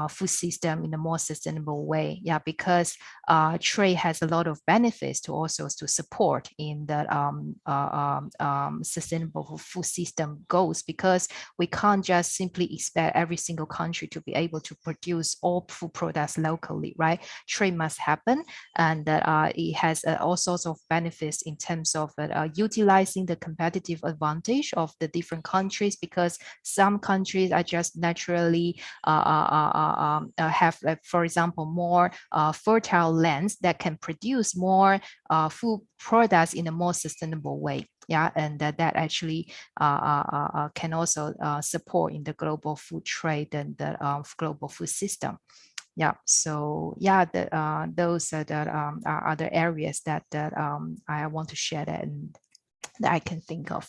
food system in a more sustainable way. Yeah, because trade has a lot of benefits to also to support in the sustainable food system goals, because we can't just simply expect every single country to be able to produce all food products locally, right? Trade must happen, and it has all sorts of benefits in terms of utilizing the competitive advantage of the different countries, because some countries are just naturally have, for example, more fertile lands that can produce more food products in a more sustainable way. Yeah, and that actually can also support in the global food trade and the global food system. Yeah, so yeah, those are the other areas that I want to share that, and that I can think of.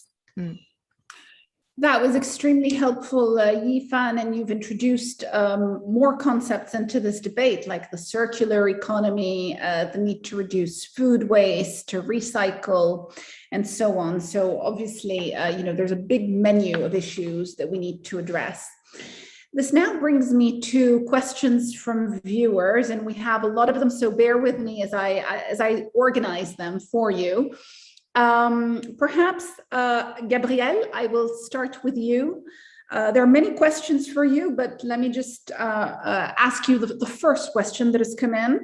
That was extremely helpful, Yifan, and you've introduced more concepts into this debate, like the circular economy, the need to reduce food waste, to recycle, and so on. So obviously, there's a big menu of issues that we need to address. This now brings me to questions from viewers, and we have a lot of them, so bear with me as I organize them for you. Perhaps, Gabrielle, I will start with you. There are many questions for you, but let me just ask you the first question that has come in.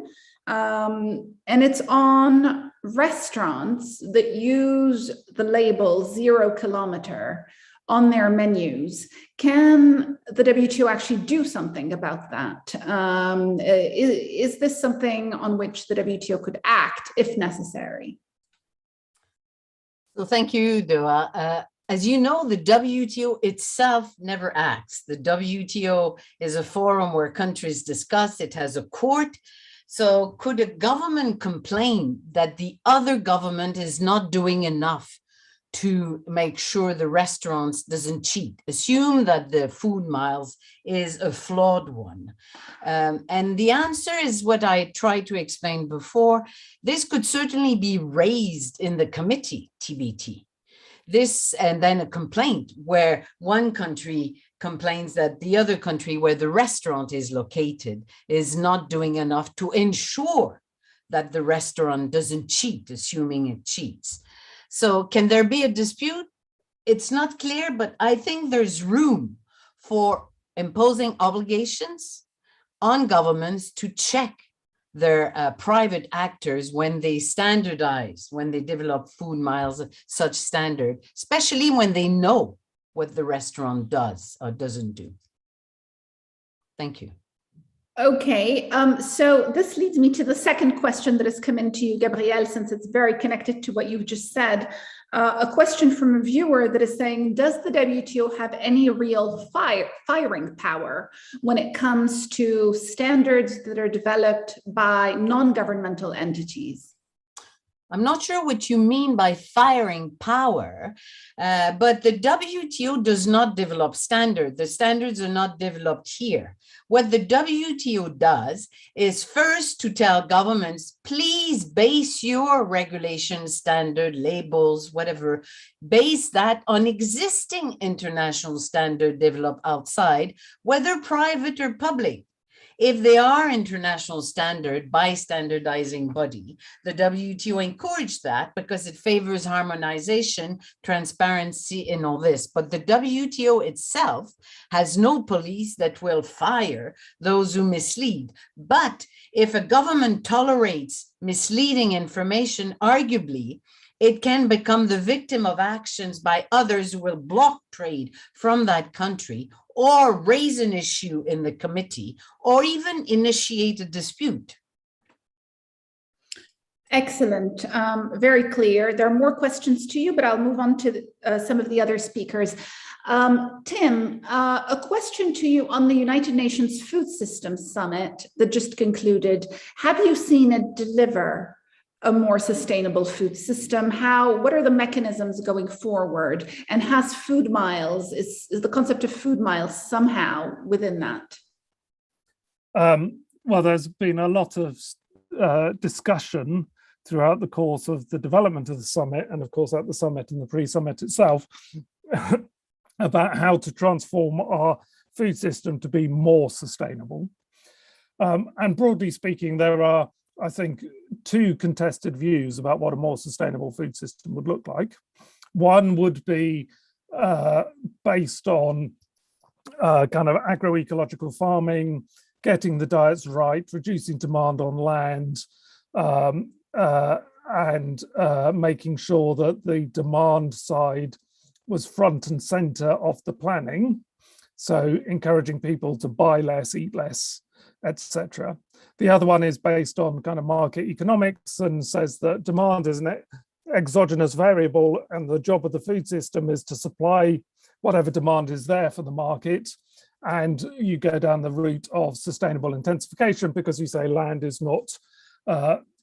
And it's on restaurants that use the label 0 kilometer on their menus. Can the WTO actually do something about that? Is this something on which the WTO could act if necessary? So thank you, Dua. As you know, the WTO itself never acts. The WTO is a forum where countries discuss. It has a court. So could a government complain that the other government is not doing enough to make sure the restaurants doesn't cheat? Assume that the food miles is a flawed one. And the answer is what I tried to explain before. This could certainly be raised in the committee, TBT. This, and then a complaint where one country complains that the other country where the restaurant is located is not doing enough to ensure that the restaurant doesn't cheat, assuming it cheats. So can there be a dispute? It's not clear, but I think there's room for imposing obligations on governments to check their private actors when they standardize, when they develop food miles of such standard, especially when they know what the restaurant does or doesn't do. Thank you. Okay, so this leads me to the second question that has come into you, Gabrielle, since it's very connected to what you've just said. A question from a viewer that is saying, does the WTO have any real firing power when it comes to standards that are developed by non-governmental entities? I'm not sure what you mean by firing power, but the WTO does not develop standards. The standards are not developed here. What the WTO does is first to tell governments, please base your regulation, standard, labels, whatever, base that on existing international standard developed outside, whether private or public. If they are international standard by standardizing body, the WTO encouraged that because it favors harmonization, transparency, in all this. But the WTO itself has no police that will fire those who mislead. But if a government tolerates misleading information, arguably, it can become the victim of actions by others who will block trade from that country or raise an issue in the committee or even initiate a dispute. Excellent, very clear. There are more questions to you, but I'll move on to some of the other speakers. Tim, a question to you on the United Nations Food Systems Summit that just concluded. Have you seen it deliver a more sustainable food system? What are the mechanisms going forward? And has food miles, is the concept of food miles somehow within that? Well, there's been a lot of discussion throughout the course of the development of the summit, and of course at the summit and the pre-summit itself, about how to transform our food system to be more sustainable. And broadly speaking, there are, I think, two contested views about what a more sustainable food system would look like. One would be based on kind of agroecological farming, getting the diets right, reducing demand on land, and making sure that the demand side was front and center of the planning. So encouraging people to buy less, eat less, etc. The other one is based on kind of market economics and says that demand is an exogenous variable, and the job of the food system is to supply whatever demand is there for the market. And you go down the route of sustainable intensification because you say land is not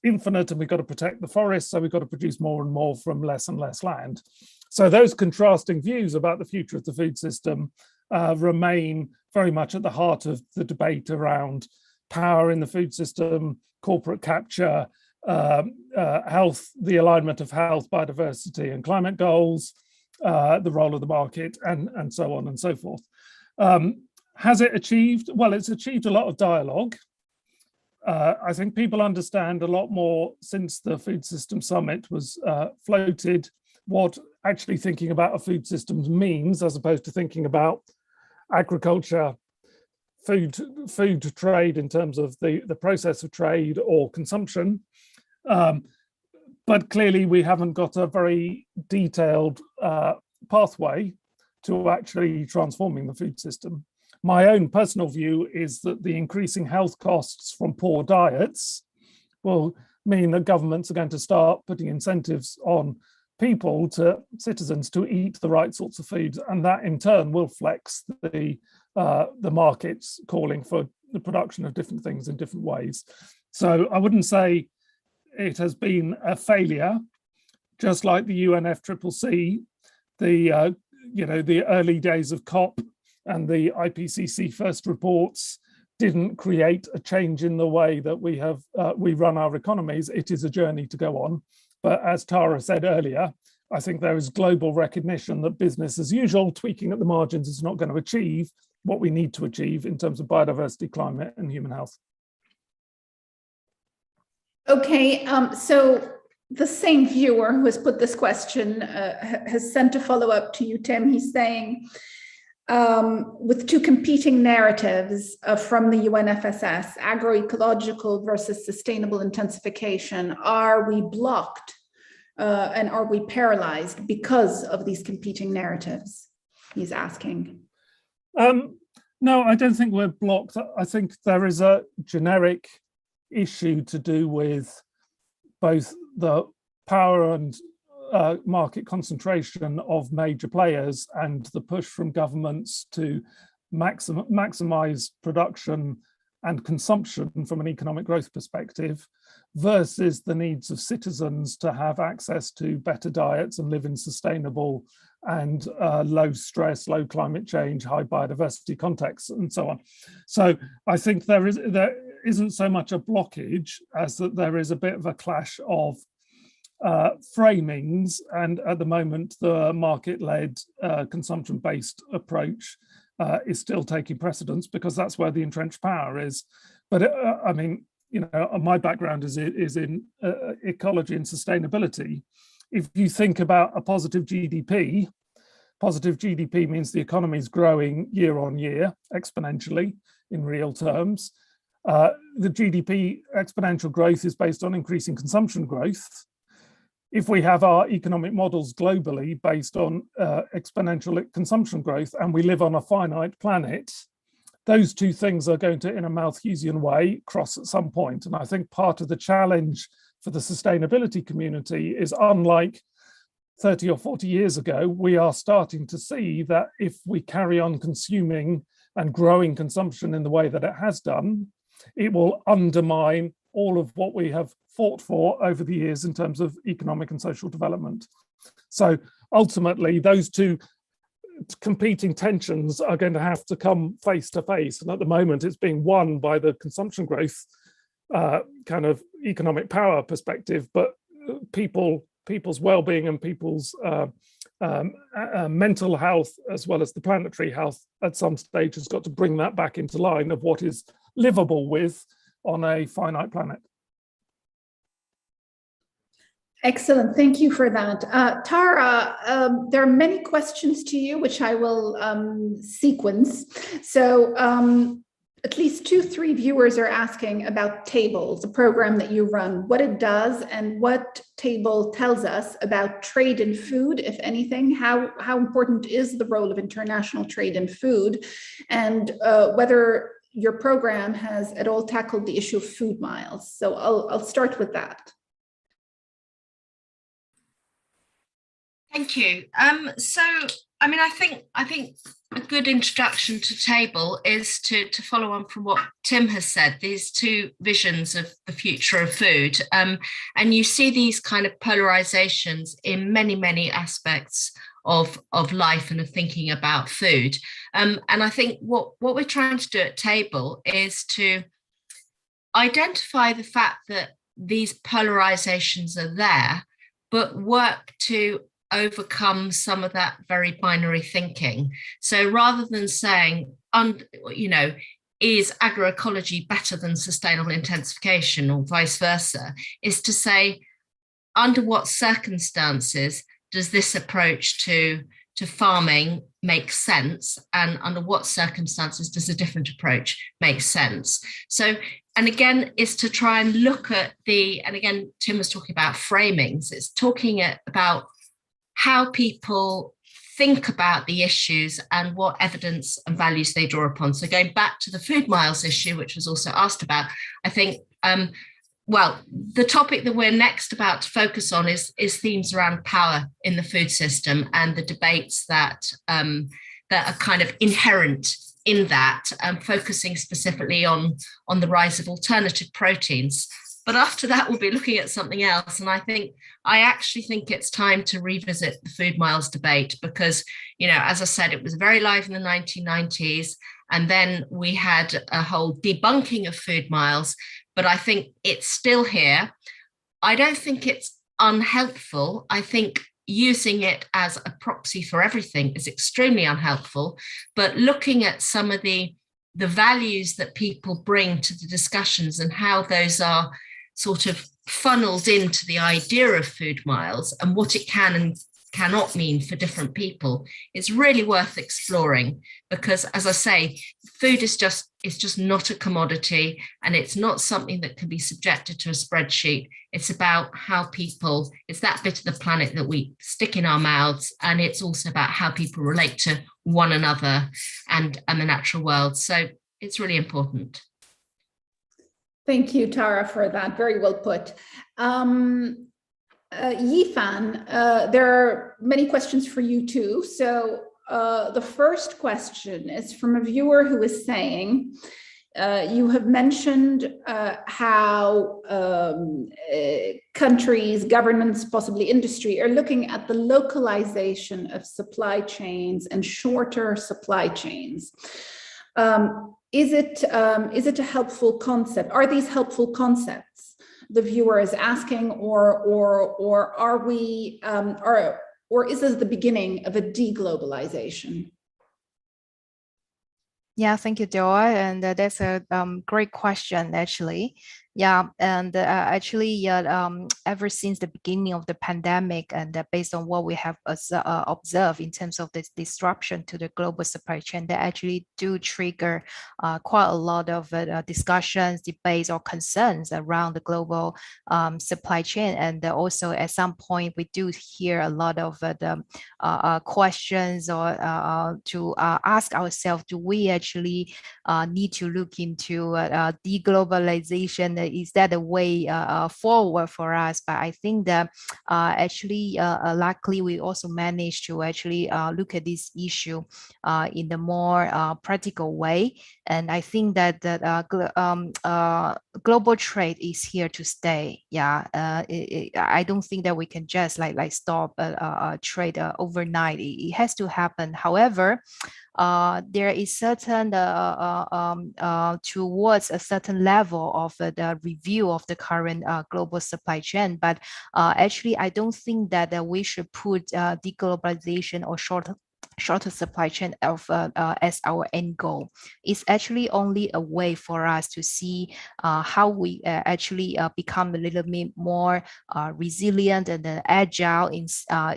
infinite and we've got to protect the forest, so we've got to produce more and more from less and less land. So those contrasting views about the future of the food system remain very much at the heart of the debate around power in the food system, corporate capture, health, the alignment of health, biodiversity and climate goals, the role of the market, and so on and so forth. Has it achieved? Well, it's achieved a lot of dialogue. I think people understand a lot more since the Food System Summit was floated what actually thinking about a food system means, as opposed to thinking about agriculture, food trade in terms of the process of trade or consumption. But clearly we haven't got a very detailed pathway to actually transforming the food system. My own personal view is that the increasing health costs from poor diets will mean that governments are going to start putting incentives on citizens to eat the right sorts of foods, and that in turn will flex the markets calling for the production of different things in different ways. So I wouldn't say it has been a failure, just like the UNFCCC, the early days of COP and the IPCC first reports didn't create a change in the way that we run our economies. It is a journey to go on. But as Tara said earlier, I think there is global recognition that business as usual, tweaking at the margins, is not going to achieve what we need to achieve in terms of biodiversity, climate and human health. Okay, so the same viewer who has put this question has sent a follow-up to you, Tim. He's saying, with two competing narratives from the UNFSS, agroecological versus sustainable intensification, are we blocked and are we paralyzed because of these competing narratives? He's asking. No, I don't think we're blocked. I think there is a generic issue to do with both the power and market concentration of major players and the push from governments to maximize production and consumption from an economic growth perspective versus the needs of citizens to have access to better diets and live in sustainable and low stress, low climate change, high biodiversity contexts and so on. So I think there isn't so much a blockage as that there is a bit of a clash of framings, and at the moment the market-led consumption-based approach is still taking precedence because that's where the entrenched power is. But I mean, you know, my background is in ecology and sustainability. If you think about a positive GDP means the economy is growing year on year exponentially in real terms. The GDP exponential growth is based on increasing consumption growth. If we have our economic models globally based on exponential consumption growth and we live on a finite planet, those two things are going to, in a Malthusian way, cross at some point. And I think part of the challenge for the sustainability community is, unlike 30 or 40 years ago, we are starting to see that if we carry on consuming and growing consumption in the way that it has done, it will undermine all of what we have fought for over the years in terms of economic and social development. So ultimately, those two competing tensions are going to have to come face to face. And at the moment, it's being won by the consumption growth kind of economic power perspective, but people's well-being and people's mental health, as well as the planetary health, at some stage has got to bring that back into line of what is livable with on a finite planet. Excellent, thank you for that. Tara, there are many questions to you, which I will sequence. So at least 2-3 viewers are asking about Tables, the program that you run, what it does and what Table tells us about trade in food, if anything. How important is the role of international trade in food, and whether your program has at all tackled the issue of food miles. So I'll start with that. Thank you. So, I mean, I think a good introduction to table is to follow on from what Tim has said, these two visions of the future of food. And you see these kind of polarizations in many, many aspects of life and of thinking about food. And I think what we're trying to do at table is to identify the fact that these polarizations are there, but work to overcome some of that very binary thinking. So rather than saying, is agroecology better than sustainable intensification or vice versa, is to say, under what circumstances does this approach to farming make sense, and under what circumstances does a different approach make sense? So, and again, is to try and look at and again, Tim was talking about framings, it's talking about how people think about the issues and what evidence and values they draw upon. So going back to the food miles issue, which was also asked about, I think, the topic that we're next about to focus on is themes around power in the food system and the debates that are kind of inherent in that, focusing specifically on the rise of alternative proteins. But after that, we'll be looking at something else. And I actually think it's time to revisit the food miles debate because, as I said, it was very live in the 1990s. And then we had a whole debunking of food miles, but I think it's still here. I don't think it's unhelpful. I think using it as a proxy for everything is extremely unhelpful, but looking at some of the values that people bring to the discussions and how those are sort of funneled into the idea of food miles and what it can and cannot mean for different people, it's really worth exploring because, as I say, food is just not a commodity and it's not something that can be subjected to a spreadsheet. It's about how people, it's that bit of the planet that we stick in our mouths, and it's also about how people relate to one another and the natural world. So it's really important. Thank you, Tara, for that. Very well put. Yifan, there are many questions for you too. So the first question is from a viewer who is saying, you have mentioned how countries, governments, possibly industry are looking at the localization of supply chains and shorter supply chains. Is it a helpful concept? Are these helpful concepts? The viewer is asking, or are we, or is this the beginning of a deglobalization? Yeah, thank you, Doa, and that's a great question, actually. Yeah, and actually, ever since the beginning of the pandemic, and based on what we have observed in terms of this disruption to the global supply chain, that actually do trigger quite a lot of discussions, debates, or concerns around the global supply chain. And also, at some point, we do hear a lot of questions or to ask ourselves, do we actually need to look into deglobalization? Is that a way forward for us? But I think that actually, luckily, we also managed to actually look at this issue in the more practical way. And I think that global trade is here to stay. Yeah, I don't think that we can just like stop trade overnight. It has to happen. However, there is certain towards a certain level of the review of the current global supply chain. But actually, I don't think that we should put deglobalization or shorter supply chain as our end goal. It's actually only a way for us to see how we actually become a little bit more resilient and agile in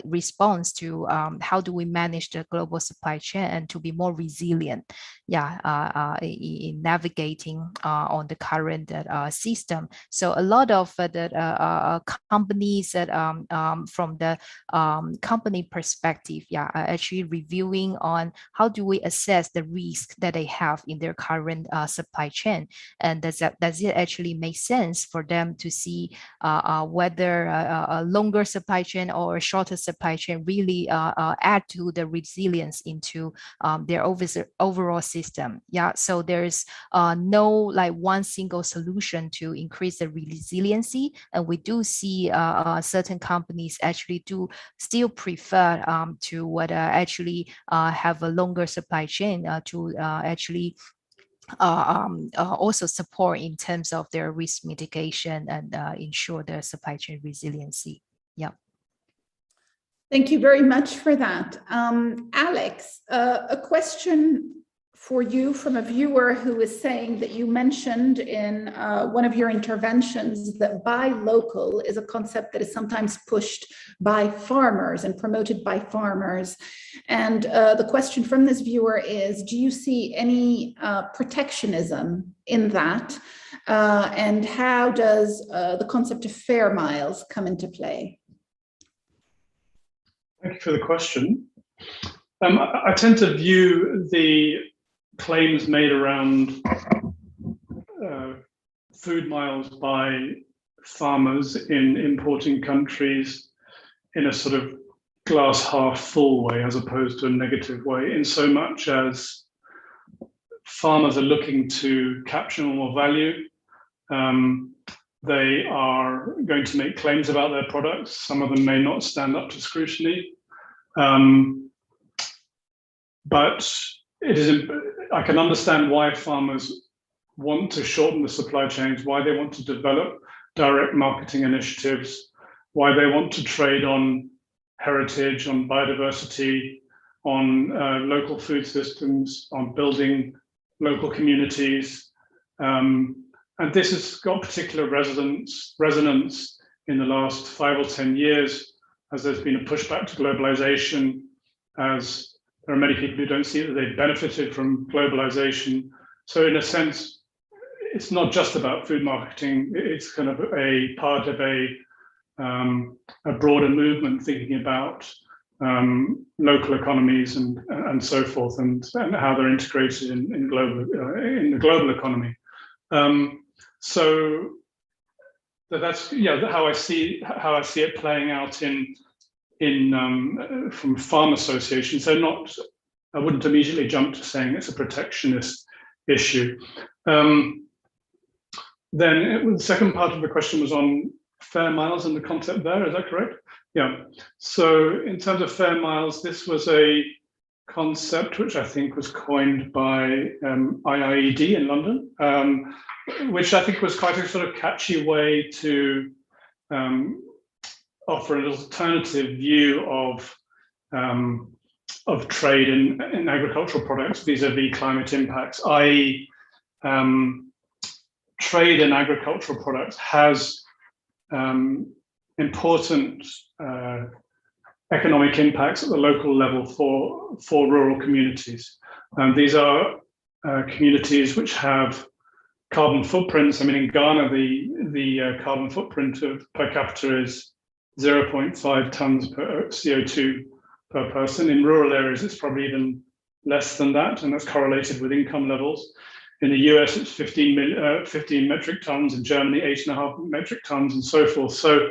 response to how do we manage the global supply chain and to be more resilient, in navigating on the current system. So a lot of the companies that from the company perspective, are actually reviewing reviewing on how do we assess the risk that they have in their current supply chain, and does it actually make sense for them to see whether a longer supply chain or a shorter supply chain really add to the resilience into their overall system. Yeah, so there's no like one single solution to increase the resiliency, and we do see certain companies actually do still prefer to actually have a longer supply chain to actually also support in terms of their risk mitigation and ensure their supply chain resiliency. Yeah. Thank you very much for that. Alex, a question for you from a viewer who is saying that you mentioned in one of your interventions that buy local is a concept that is sometimes pushed by farmers and promoted by farmers. And the question from this viewer is, do you see any protectionism in that? And how does the concept of fair miles come into play? Thank you for the question. I tend to view the claims made around food miles by farmers in importing countries in a sort of glass half full way as opposed to a negative way, in so much as farmers are looking to capture more value. They are going to make claims about their products. Some of them may not stand up to scrutiny. But it is, I can understand why farmers want to shorten the supply chains, why they want to develop direct marketing initiatives, why they want to trade on heritage, on biodiversity, on local food systems, on building local communities. And this has got particular resonance in the last 5 or 10 years, as there's been a pushback to globalization, as there are many people who don't see that they've benefited from globalization. So in a sense, it's not just about food marketing, it's kind of a part of a broader movement thinking about local economies and so forth, and how they're integrated in the global economy. So that's how I see it playing out from farm associations. So I wouldn't immediately jump to saying it's a protectionist issue. Then the second part of the question was on fair miles and the concept there. Is that correct? Yeah. So in terms of fair miles, this was a concept which I think was coined by IIED in London, which I think was quite a sort of catchy way to offer an alternative view of trade in agricultural products vis-a-vis climate impacts, i.e. trade in agricultural products has important economic impacts at the local level for rural communities. These are communities which have carbon footprints. I mean, in Ghana, the carbon footprint per capita is 0.5 tons per CO2 per person. In rural areas, it's probably even less than that, and that's correlated with income levels. In the US, it's 15 metric tons. In Germany, 8.5 metric tons, and so forth. So,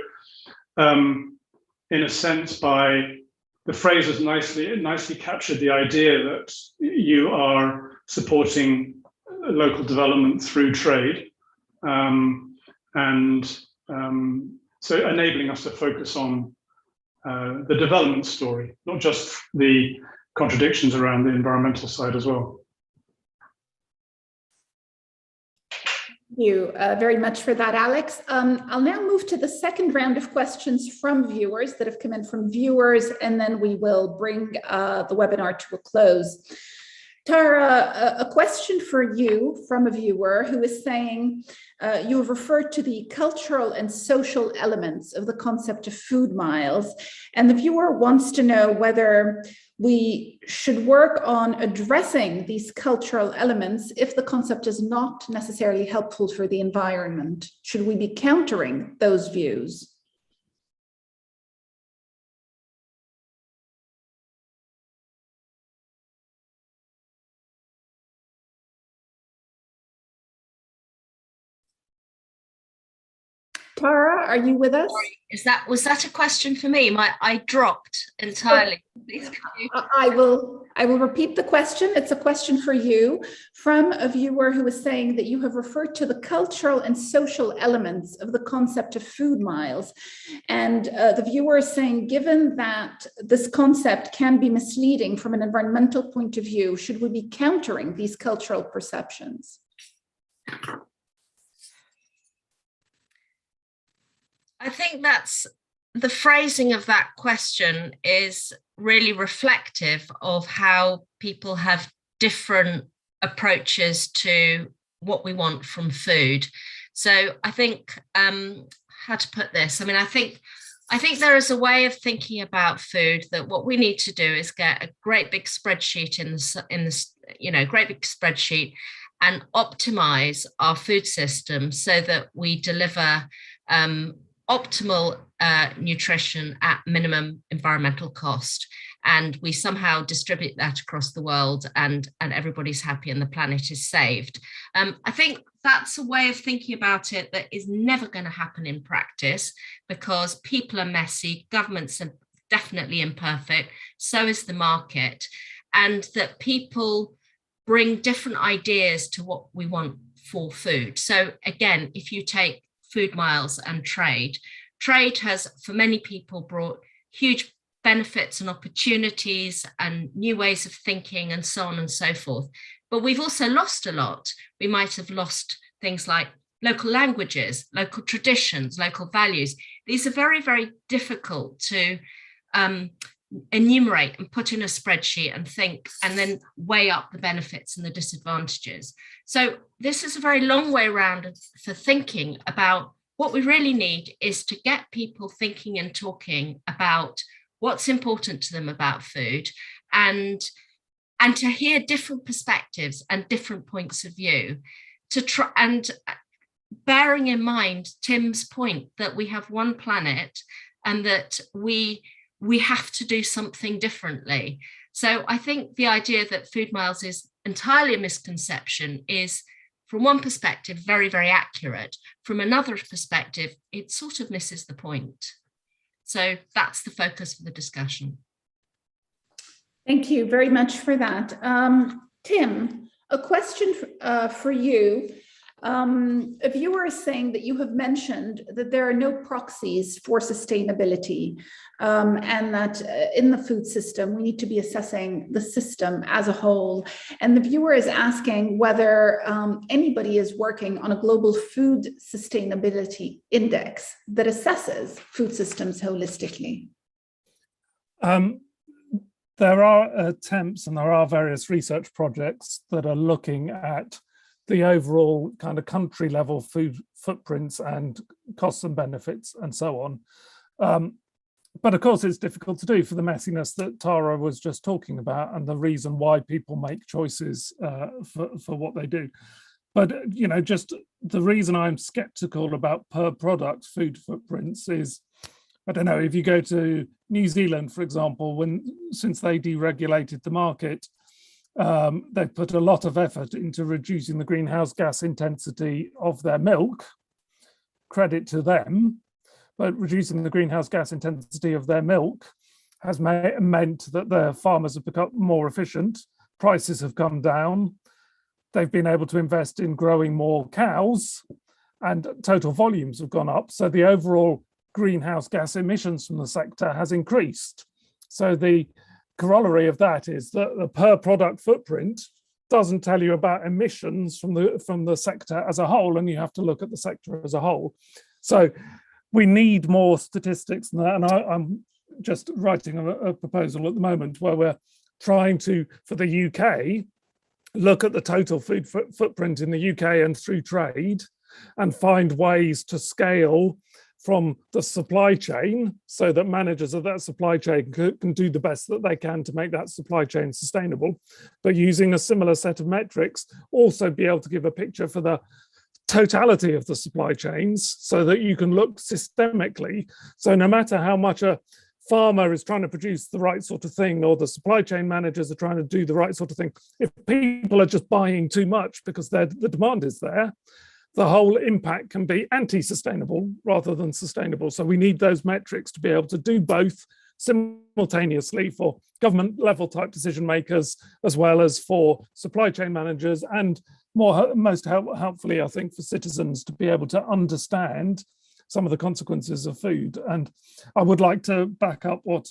in a sense, by the phrase has nicely captured the idea that you are supporting local development through trade, so enabling us to focus on the development story, not just the contradictions around the environmental side as well. Thank you very much for that, Alex. I'll now move to the second round of questions from viewers that have come in from viewers, and then we will bring the webinar to a close. Tara, a question for you from a viewer who is saying, you have referred to the cultural and social elements of the concept of food miles, and the viewer wants to know whether we should work on addressing these cultural elements if the concept is not necessarily helpful for the environment. Should we be countering those views? Tara, are you with us? Sorry, was that a question for me? I dropped entirely. Please, I will repeat the question. It's a question for you from a viewer who is saying that you have referred to the cultural and social elements of the concept of food miles. And the viewer is saying, given that this concept can be misleading from an environmental point of view, should we be countering these cultural perceptions? I think that's the phrasing of that question is really reflective of how people have different approaches to what we want from food. So I think how to put this. I mean, I think there is a way of thinking about food that what we need to do is get a great big spreadsheet great big spreadsheet and optimize our food system so that we deliver optimal nutrition at minimum environmental cost, and we somehow distribute that across the world, and everybody's happy and the planet is saved. I think that's a way of thinking about it that is never going to happen in practice, because people are messy, governments are definitely imperfect, so is the market, and that people bring different ideas to what we want for food. So again, if you take food miles and trade has for many people brought huge benefits and opportunities and new ways of thinking and so on and so forth. But we've also lost a lot. We might have lost things like local languages, local traditions, local values. These are very, very difficult to enumerate and put in a spreadsheet and think and then weigh up the benefits and the disadvantages. So this is a very long way around for thinking about what we really need is to get people thinking and talking about what's important to them about food, and to hear different perspectives and different points of view, to try, and bearing in mind Tim's point that we have one planet and that we have to do something differently. So I think the idea that food miles is entirely a misconception is, from one perspective, very, very accurate. From another perspective, it sort of misses the point. So that's the focus for the discussion. Thank you very much for that. Tim, a question for you. A viewer is saying that you have mentioned that there are no proxies for sustainability, and that in the food system, we need to be assessing the system as a whole. And the viewer is asking whether anybody is working on a global food sustainability index that assesses food systems holistically. There are attempts and there are various research projects that are looking at the overall kind of country level food footprints and costs and benefits and so on. But of course, it's difficult to do for the messiness that Tara was just talking about and the reason why people make choices for what they do. But, you know, just the reason I'm skeptical about per product food footprints is, I don't know, if you go to New Zealand, for example, since they deregulated the market, they put a lot of effort into reducing the greenhouse gas intensity of their milk. Credit to them, but reducing the greenhouse gas intensity of their milk has meant that their farmers have become more efficient, prices have come down, they've been able to invest in growing more cows, and total volumes have gone up. So the overall greenhouse gas emissions from the sector has increased. So the corollary of that is that the per product footprint doesn't tell you about emissions from the sector as a whole, and you have to look at the sector as a whole. So we need more statistics than that, and I'm just writing a proposal at the moment where we're trying to, for the UK, look at the total food footprint in the UK and through trade and find ways to scale from the supply chain so that managers of that supply chain can do the best that they can to make that supply chain sustainable, but using a similar set of metrics, also be able to give a picture for the totality of the supply chains so that you can look systemically. So no matter how much a farmer is trying to produce the right sort of thing, or the supply chain managers are trying to do the right sort of thing, if people are just buying too much because the demand is there, the whole impact can be anti-sustainable rather than sustainable. So we need those metrics to be able to do both simultaneously for government level type decision makers, as well as for supply chain managers, and most helpfully, I think, for citizens to be able to understand some of the consequences of food. And I would like to back up what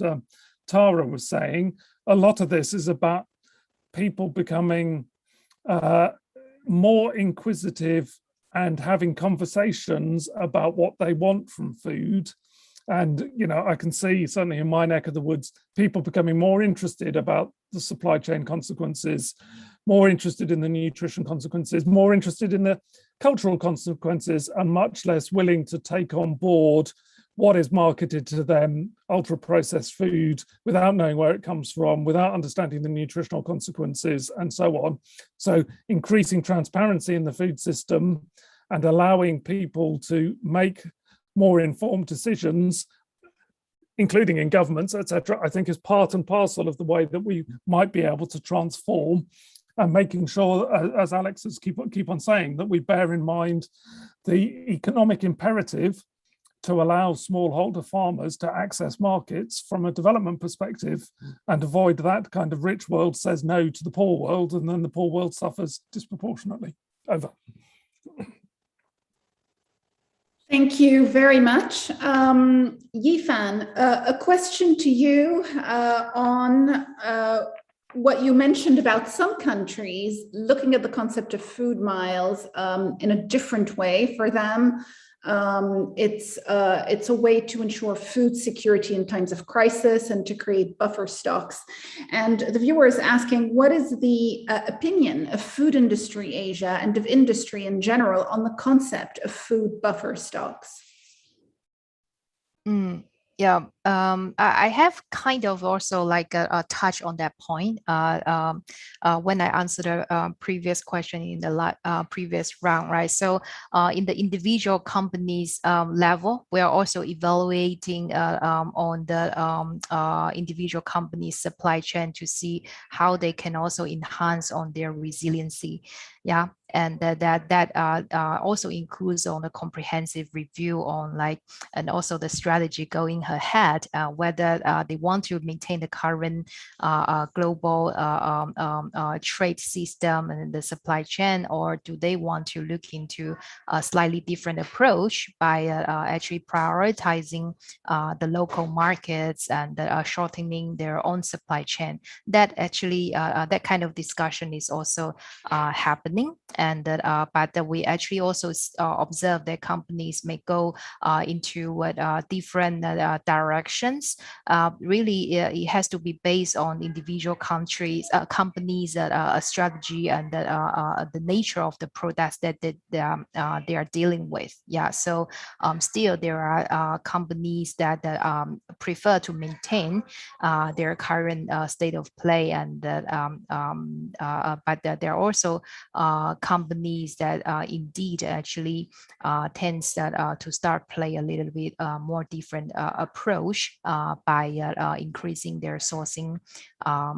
Tara was saying. A lot of this is about people becoming more inquisitive and having conversations about what they want from food. And, you know, I can see certainly in my neck of the woods, people becoming more interested about the supply chain consequences, more interested in the nutrition consequences, more interested in the cultural consequences, and much less willing to take on board what is marketed to them, ultra-processed food, without knowing where it comes from, without understanding the nutritional consequences, and so on. So increasing transparency in the food system and allowing people to make more informed decisions, including in governments, etc., I think is part and parcel of the way that we might be able to transform, and making sure, as Alex has keep on saying, that we bear in mind the economic imperative to allow smallholder farmers to access markets from a development perspective, and avoid that kind of rich world says no to the poor world, and then the poor world suffers disproportionately. Over. Thank you very much. Yifan, a question to you on what you mentioned about some countries looking at the concept of food miles in a different way for them. It's a way to ensure food security in times of crisis and to create buffer stocks. And the viewer is asking, what is the opinion of Food Industry Asia and of industry in general on the concept of food buffer stocks? Yeah, I have kind of also like a touch on that point when I answered a previous question in the previous round, right? So in the individual companies level, we are also evaluating on the individual companies' supply chain to see how they can also enhance on their resiliency. Yeah. And that also includes on a comprehensive review on and also the strategy going ahead, whether they want to maintain the current global trade system and the supply chain, or do they want to look into a slightly different approach by actually prioritizing the local markets and shortening their own supply chain. That actually, that kind of discussion is also happening. And but we actually also observe that companies may go into different directions. Really, it has to be based on individual companies' strategy and the nature of the products that they are dealing with. Yeah, so still there are companies that prefer to maintain their current state of play, and but there are also companies that indeed actually tends to start play a little bit more different approach by increasing their sourcing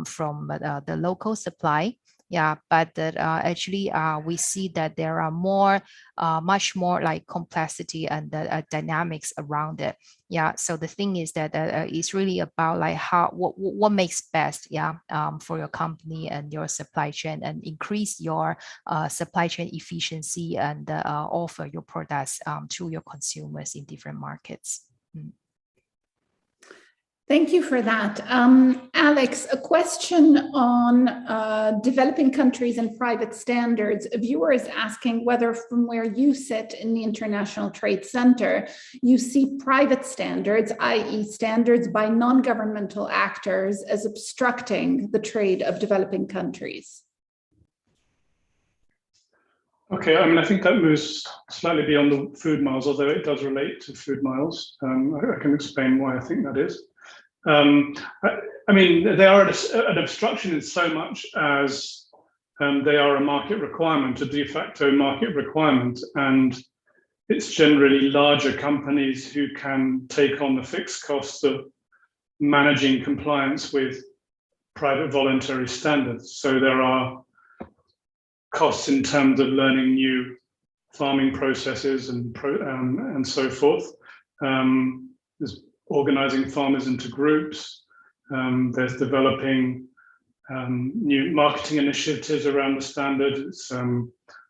from the local supply. Yeah, but actually we see that there are much more like complexity and the dynamics around it. Yeah, so the thing is that it's really about like what makes best, yeah, for your company and your supply chain, and increase your supply chain efficiency and offer your products to your consumers in different markets. Thank you for that. Alex, a question on developing countries and private standards. A viewer is asking whether from where you sit in the International Trade Center, you see private standards, i.e. standards by non-governmental actors, as obstructing the trade of developing countries. Okay, I mean, I think that moves slightly beyond the food miles, although it does relate to food miles. I can explain why I think that is. I mean, they are an obstruction in so much as they are a market requirement, a de facto market requirement, and it's generally larger companies who can take on the fixed costs of managing compliance with private voluntary standards. So there are costs in terms of learning new farming processes and so forth. There's organizing farmers into groups. There's developing new marketing initiatives around the standard. It's a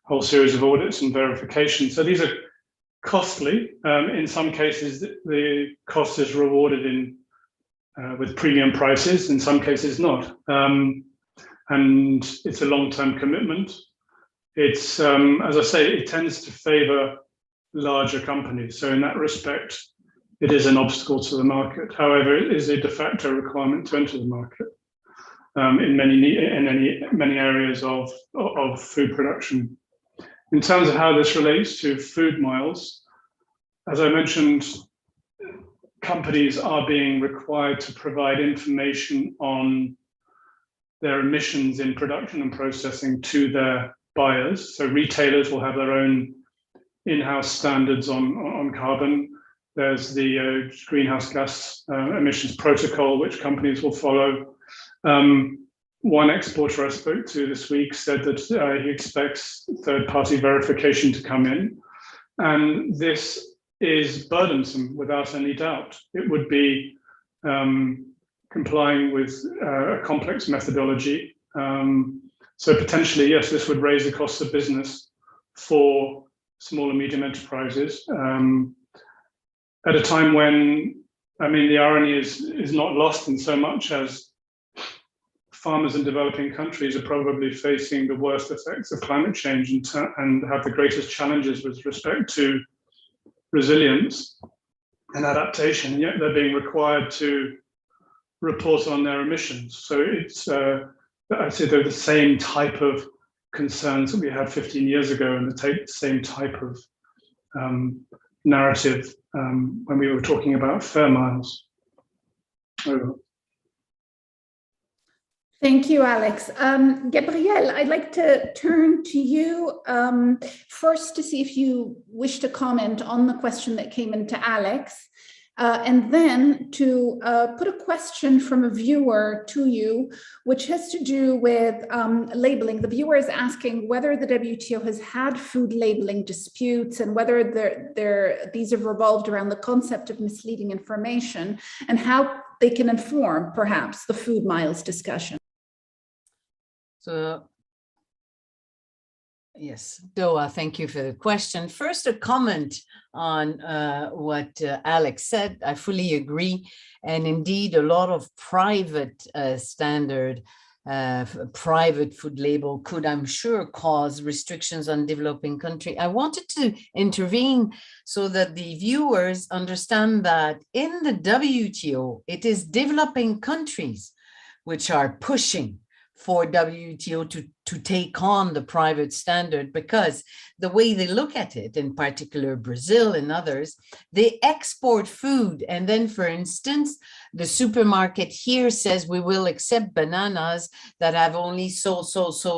whole series of audits and verifications. So these are costly. In some cases, the cost is rewarded with premium prices. In some cases, not. And it's a long-term commitment. It's, as I say, it tends to favor larger companies. So in that respect, it is an obstacle to the market. However, it is a de facto requirement to enter the market in many areas of food production. In terms of how this relates to food miles, as I mentioned, companies are being required to provide information on their emissions in production and processing to their buyers. So retailers will have their own in-house standards on carbon. There's the greenhouse gas emissions protocol, which companies will follow. One exporter I spoke to this week said that he expects third-party verification to come in. And this is burdensome without any doubt. It would be complying with a complex methodology. So potentially, yes, this would raise the cost of business for small and medium enterprises at a time when, I mean, the irony is not lost in so much as farmers in developing countries are probably facing the worst effects of climate change and have the greatest challenges with respect to resilience and adaptation, yet they're being required to report on their emissions. So it's, I'd say they're the same type of concerns that we had 15 years ago and the same type of narrative when we were talking about fair miles. Over. Thank you, Alex. Gabrielle, I'd like to turn to you first to see if you wish to comment on the question that came into Alex, and then to put a question from a viewer to you, which has to do with labeling. The viewer is asking whether the WTO has had food labeling disputes and whether these have revolved around the concept of misleading information and how they can inform, perhaps, the food miles discussion. So, yes, Doa, thank you for the question. First, a comment on what Alex said. I fully agree. And indeed, a lot of private private food label could, I'm sure, cause restrictions on developing country. I wanted to intervene so that the viewers understand that in the WTO, it is developing countries which are pushing for WTO to take on the private standard, because the way they look at it, in particular Brazil and others, they export food. And then, for instance, the supermarket here says we will accept bananas that have only so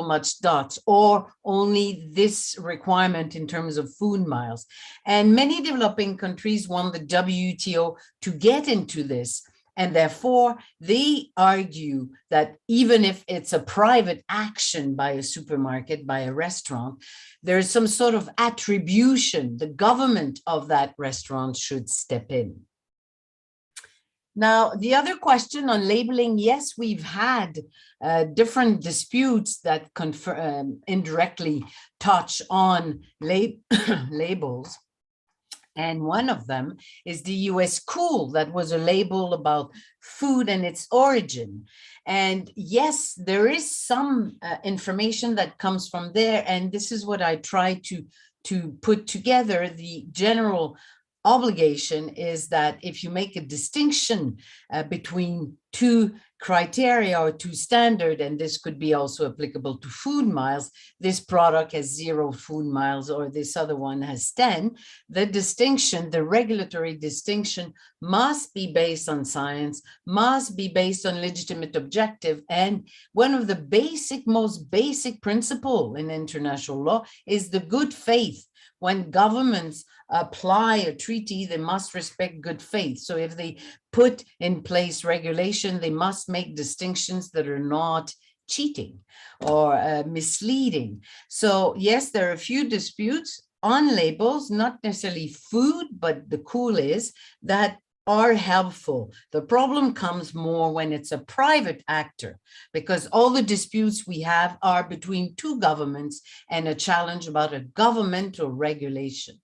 much dots, or only this requirement in terms of food miles. And many developing countries want the WTO to get into this. And therefore, they argue that even if it's a private action by a supermarket, by a restaurant, there's some sort of attribution. The government of that restaurant should step in. Now, the other question on labeling, yes, we've had different disputes that indirectly touch on labels. And one of them is the US Cool, that was a label about food and its origin. And yes, there is some information that comes from there. And this is what I try to put together. The general obligation is that if you make a distinction between two criteria or two standards, and this could be also applicable to food miles, this product has 0 food miles or this other one has 10, the distinction, the regulatory distinction, must be based on science, must be based on legitimate objective. And one of the most basic principle in international law is the good faith. When governments apply a treaty, they must respect good faith. So if they put in place regulation, they must make distinctions that are not cheating or misleading. So yes, there are a few disputes. on labels, not necessarily food, but the cool is that are helpful. The problem comes more when it's a private actor, because all the disputes we have are between two governments and a challenge about a governmental regulation.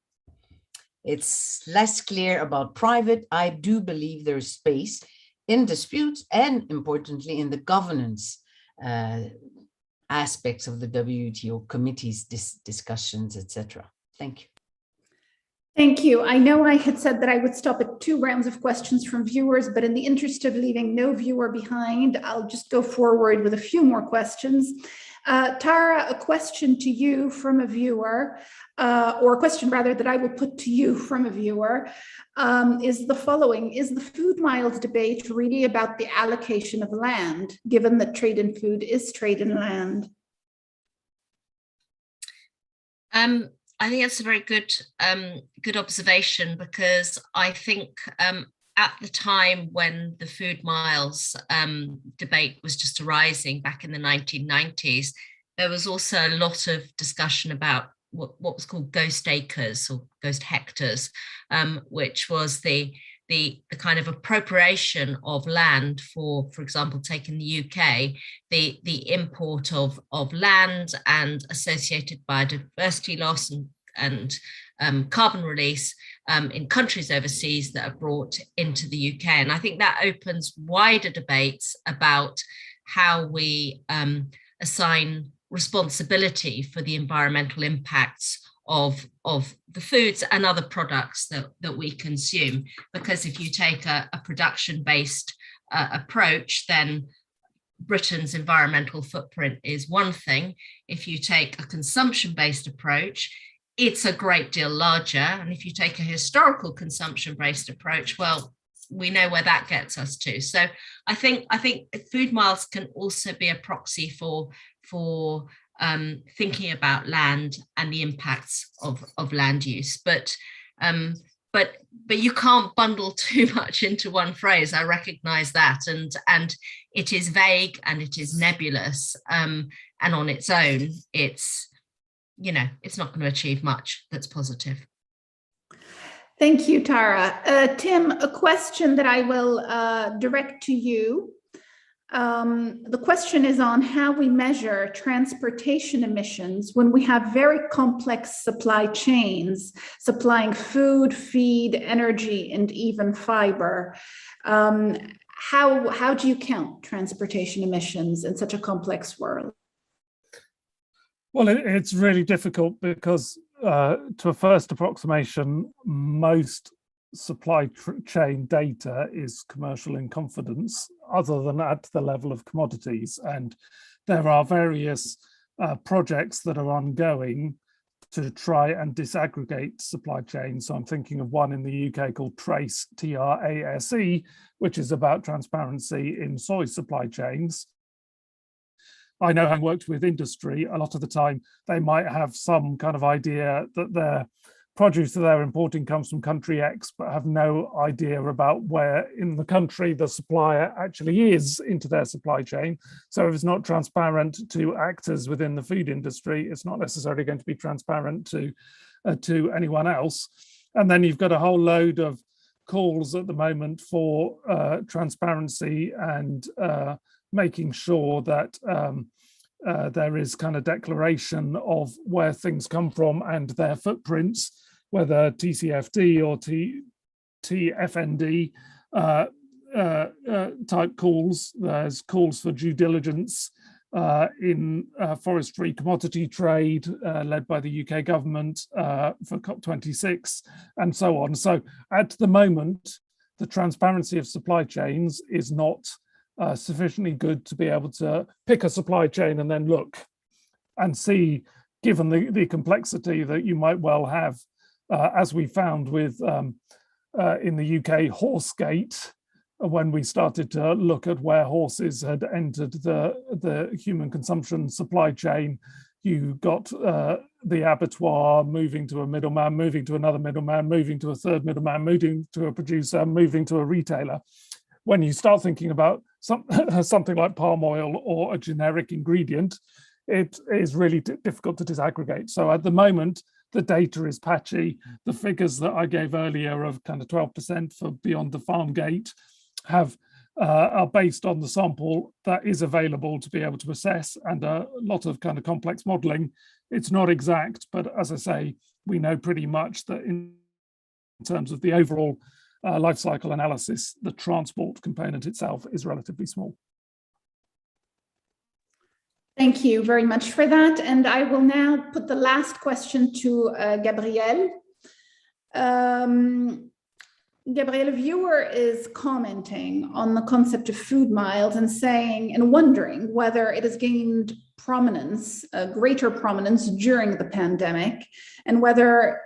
It's less clear about private. I do believe there's space in disputes and, importantly, in the governance aspects of the WTO committees, discussions, etc. Thank you. Thank you. I know I had said that I would stop at 2 rounds of questions from viewers, but in the interest of leaving no viewer behind, I'll just go forward with a few more questions. Tara, a question to you from a viewer, or a question rather that I will put to you from a viewer, is the following. Is the food miles debate really about the allocation of land, given that trade in food is trade in land? I think that's a very good observation, because I think at the time when the food miles debate was just arising back in the 1990s, there was also a lot of discussion about what was called ghost acres or ghost hectares, which was the kind of appropriation of land for example, take in the UK, the import of land and associated biodiversity loss and carbon release in countries overseas that are brought into the UK. And I think that opens wider debates about how we assign responsibility for the environmental impacts of the foods and other products that we consume. Because if you take a production-based approach, then Britain's environmental footprint is one thing. If you take a consumption-based approach, it's a great deal larger. And if you take a historical consumption-based approach, well, we know where that gets us to. So I think food miles can also be a proxy for thinking about land and the impacts of land use, but you can't bundle too much into one phrase. I recognize that, and it is vague and it is nebulous, and on its own, it's not going to achieve much that's positive. Thank you, Tara. Tim, a question that I will direct to you. The question is on how we measure transportation emissions when we have very complex supply chains supplying food, feed, energy, and even fiber. How do you count transportation emissions in such a complex world? Well, it's really difficult because to a first approximation, most supply chain data is commercial in confidence, other than at the level of commodities. And there are various projects that are ongoing to try and disaggregate supply chains. So I'm thinking of one in the UK called Trace, TRASE, which is about transparency in soy supply chains. I know, having worked with industry, a lot of the time they might have some kind of idea that their produce that they're importing comes from country X, but have no idea about where in the country the supplier actually is into their supply chain. So if it's not transparent to actors within the food industry, it's not necessarily going to be transparent to anyone else. And then you've got a whole load of calls at the moment for transparency and making sure that there is kind of declaration of where things come from and their footprints, whether TCFD or TFND type calls. There's calls for due diligence in forestry commodity trade led by the UK government for COP26 and so on. So at the moment, the transparency of supply chains is not sufficiently good to be able to pick a supply chain and then look and see, given the complexity that you might well have, as we found with in the UK Horsegate, when we started to look at where horses had entered the human consumption supply chain. You got the abattoir moving to a middleman, moving to another middleman, moving to a third middleman, moving to a producer, moving to a retailer. When you start thinking about something like palm oil or a generic ingredient, it is really difficult to disaggregate. So at the moment, the data is patchy. The figures that I gave earlier of kind of 12% for beyond the farm gate are based on the sample that is available to be able to assess, and a lot of kind of complex modeling. It's not exact, but as I say, we know pretty much that in terms of the overall life cycle analysis, the transport component itself is relatively small. Thank you very much for that. And I will now put the last question to Gabrielle. Gabrielle, a viewer is commenting on the concept of food miles and saying and wondering whether it has gained prominence, greater prominence during the pandemic, and whether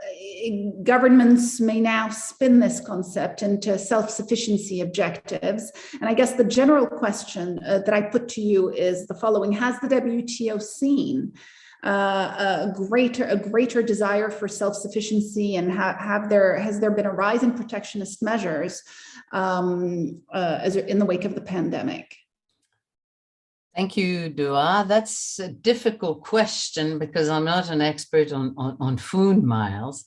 governments may now spin this concept into self-sufficiency objectives. And I guess the general question that I put to you is the following: has the WTO seen a greater desire for self-sufficiency, and has there been a rise in protectionist measures in the wake of the pandemic? Thank you, Dua. That's a difficult question because I'm not an expert on food miles,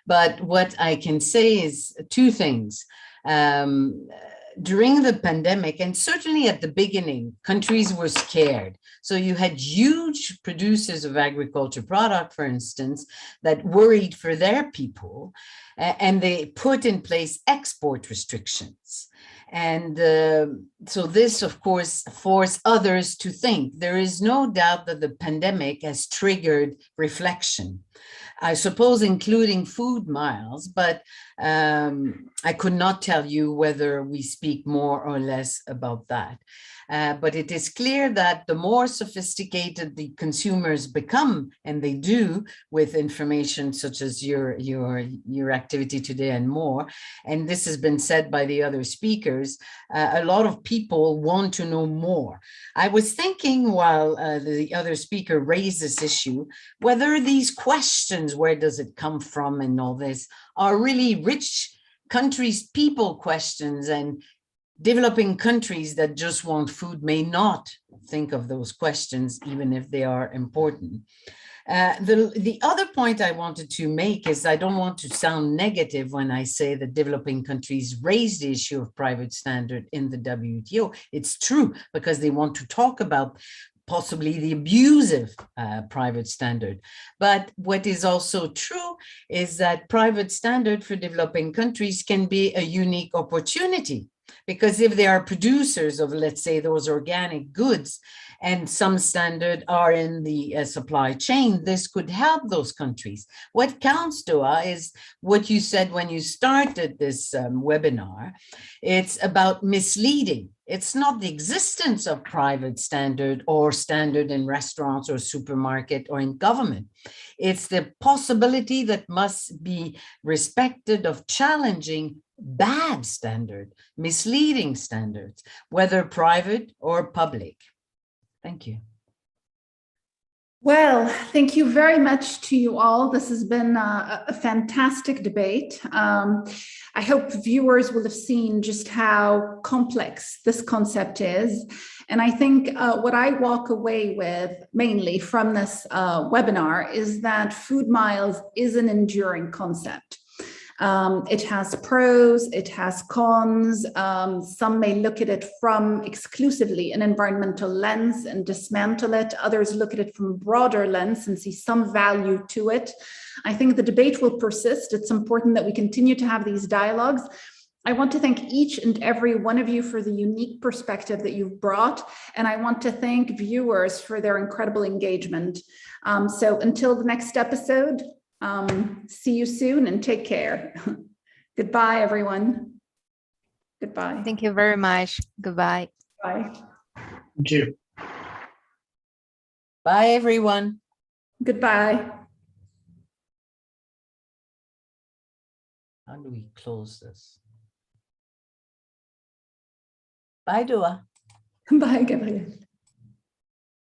but what I can say is two things. During the pandemic, and certainly at the beginning, countries were scared. So you had huge producers of agriculture product, for instance, that worried for their people, and they put in place export restrictions. And so this, of course, forced others to think. There is no doubt that the pandemic has triggered reflection, I suppose, including food miles, but I could not tell you whether we speak more or less about that. But it is clear that the more sophisticated the consumers become, and they do with information such as your activity today and more, and this has been said by the other speakers, a lot of people want to know more. I was thinking while the other speaker raised this issue, whether these questions, where does it come from and all this, are really rich countries' people questions, and developing countries that just want food may not think of those questions, even if they are important. The other point I wanted to make is I don't want to sound negative when I say that developing countries raise the issue of private standard in the WTO. It's true, because they want to talk about possibly the abusive private standard. But what is also true is that private standard for developing countries can be a unique opportunity. Because if they are producers of, let's say, those organic goods, and some standards are in the supply chain, this could help those countries. What counts, Dua, is what you said when you started this webinar. It's about misleading. It's not the existence of private standard or standard in restaurants or supermarket or in government. It's the possibility that must be respected of challenging bad standard, misleading standards, whether private or public. Thank you. Well, thank you very much to you all. This has been a fantastic debate. I hope viewers will have seen just how complex this concept is. And I think what I walk away with mainly from this webinar is that food miles is an enduring concept. It has pros, it has cons. Some may look at it from exclusively an environmental lens and dismantle it. Others look at it from a broader lens and see some value to it. I think the debate will persist. It's important that we continue to have these dialogues. I want to thank each and every one of you for the unique perspective that you've brought. And I want to thank viewers for their incredible engagement. So until the next episode, see you soon and take care. Goodbye, everyone. Goodbye. Thank you very much. Goodbye. Bye. Thank you. Bye, everyone. Goodbye. How do we close this? Bye, Dua. Bye, Gabrielle.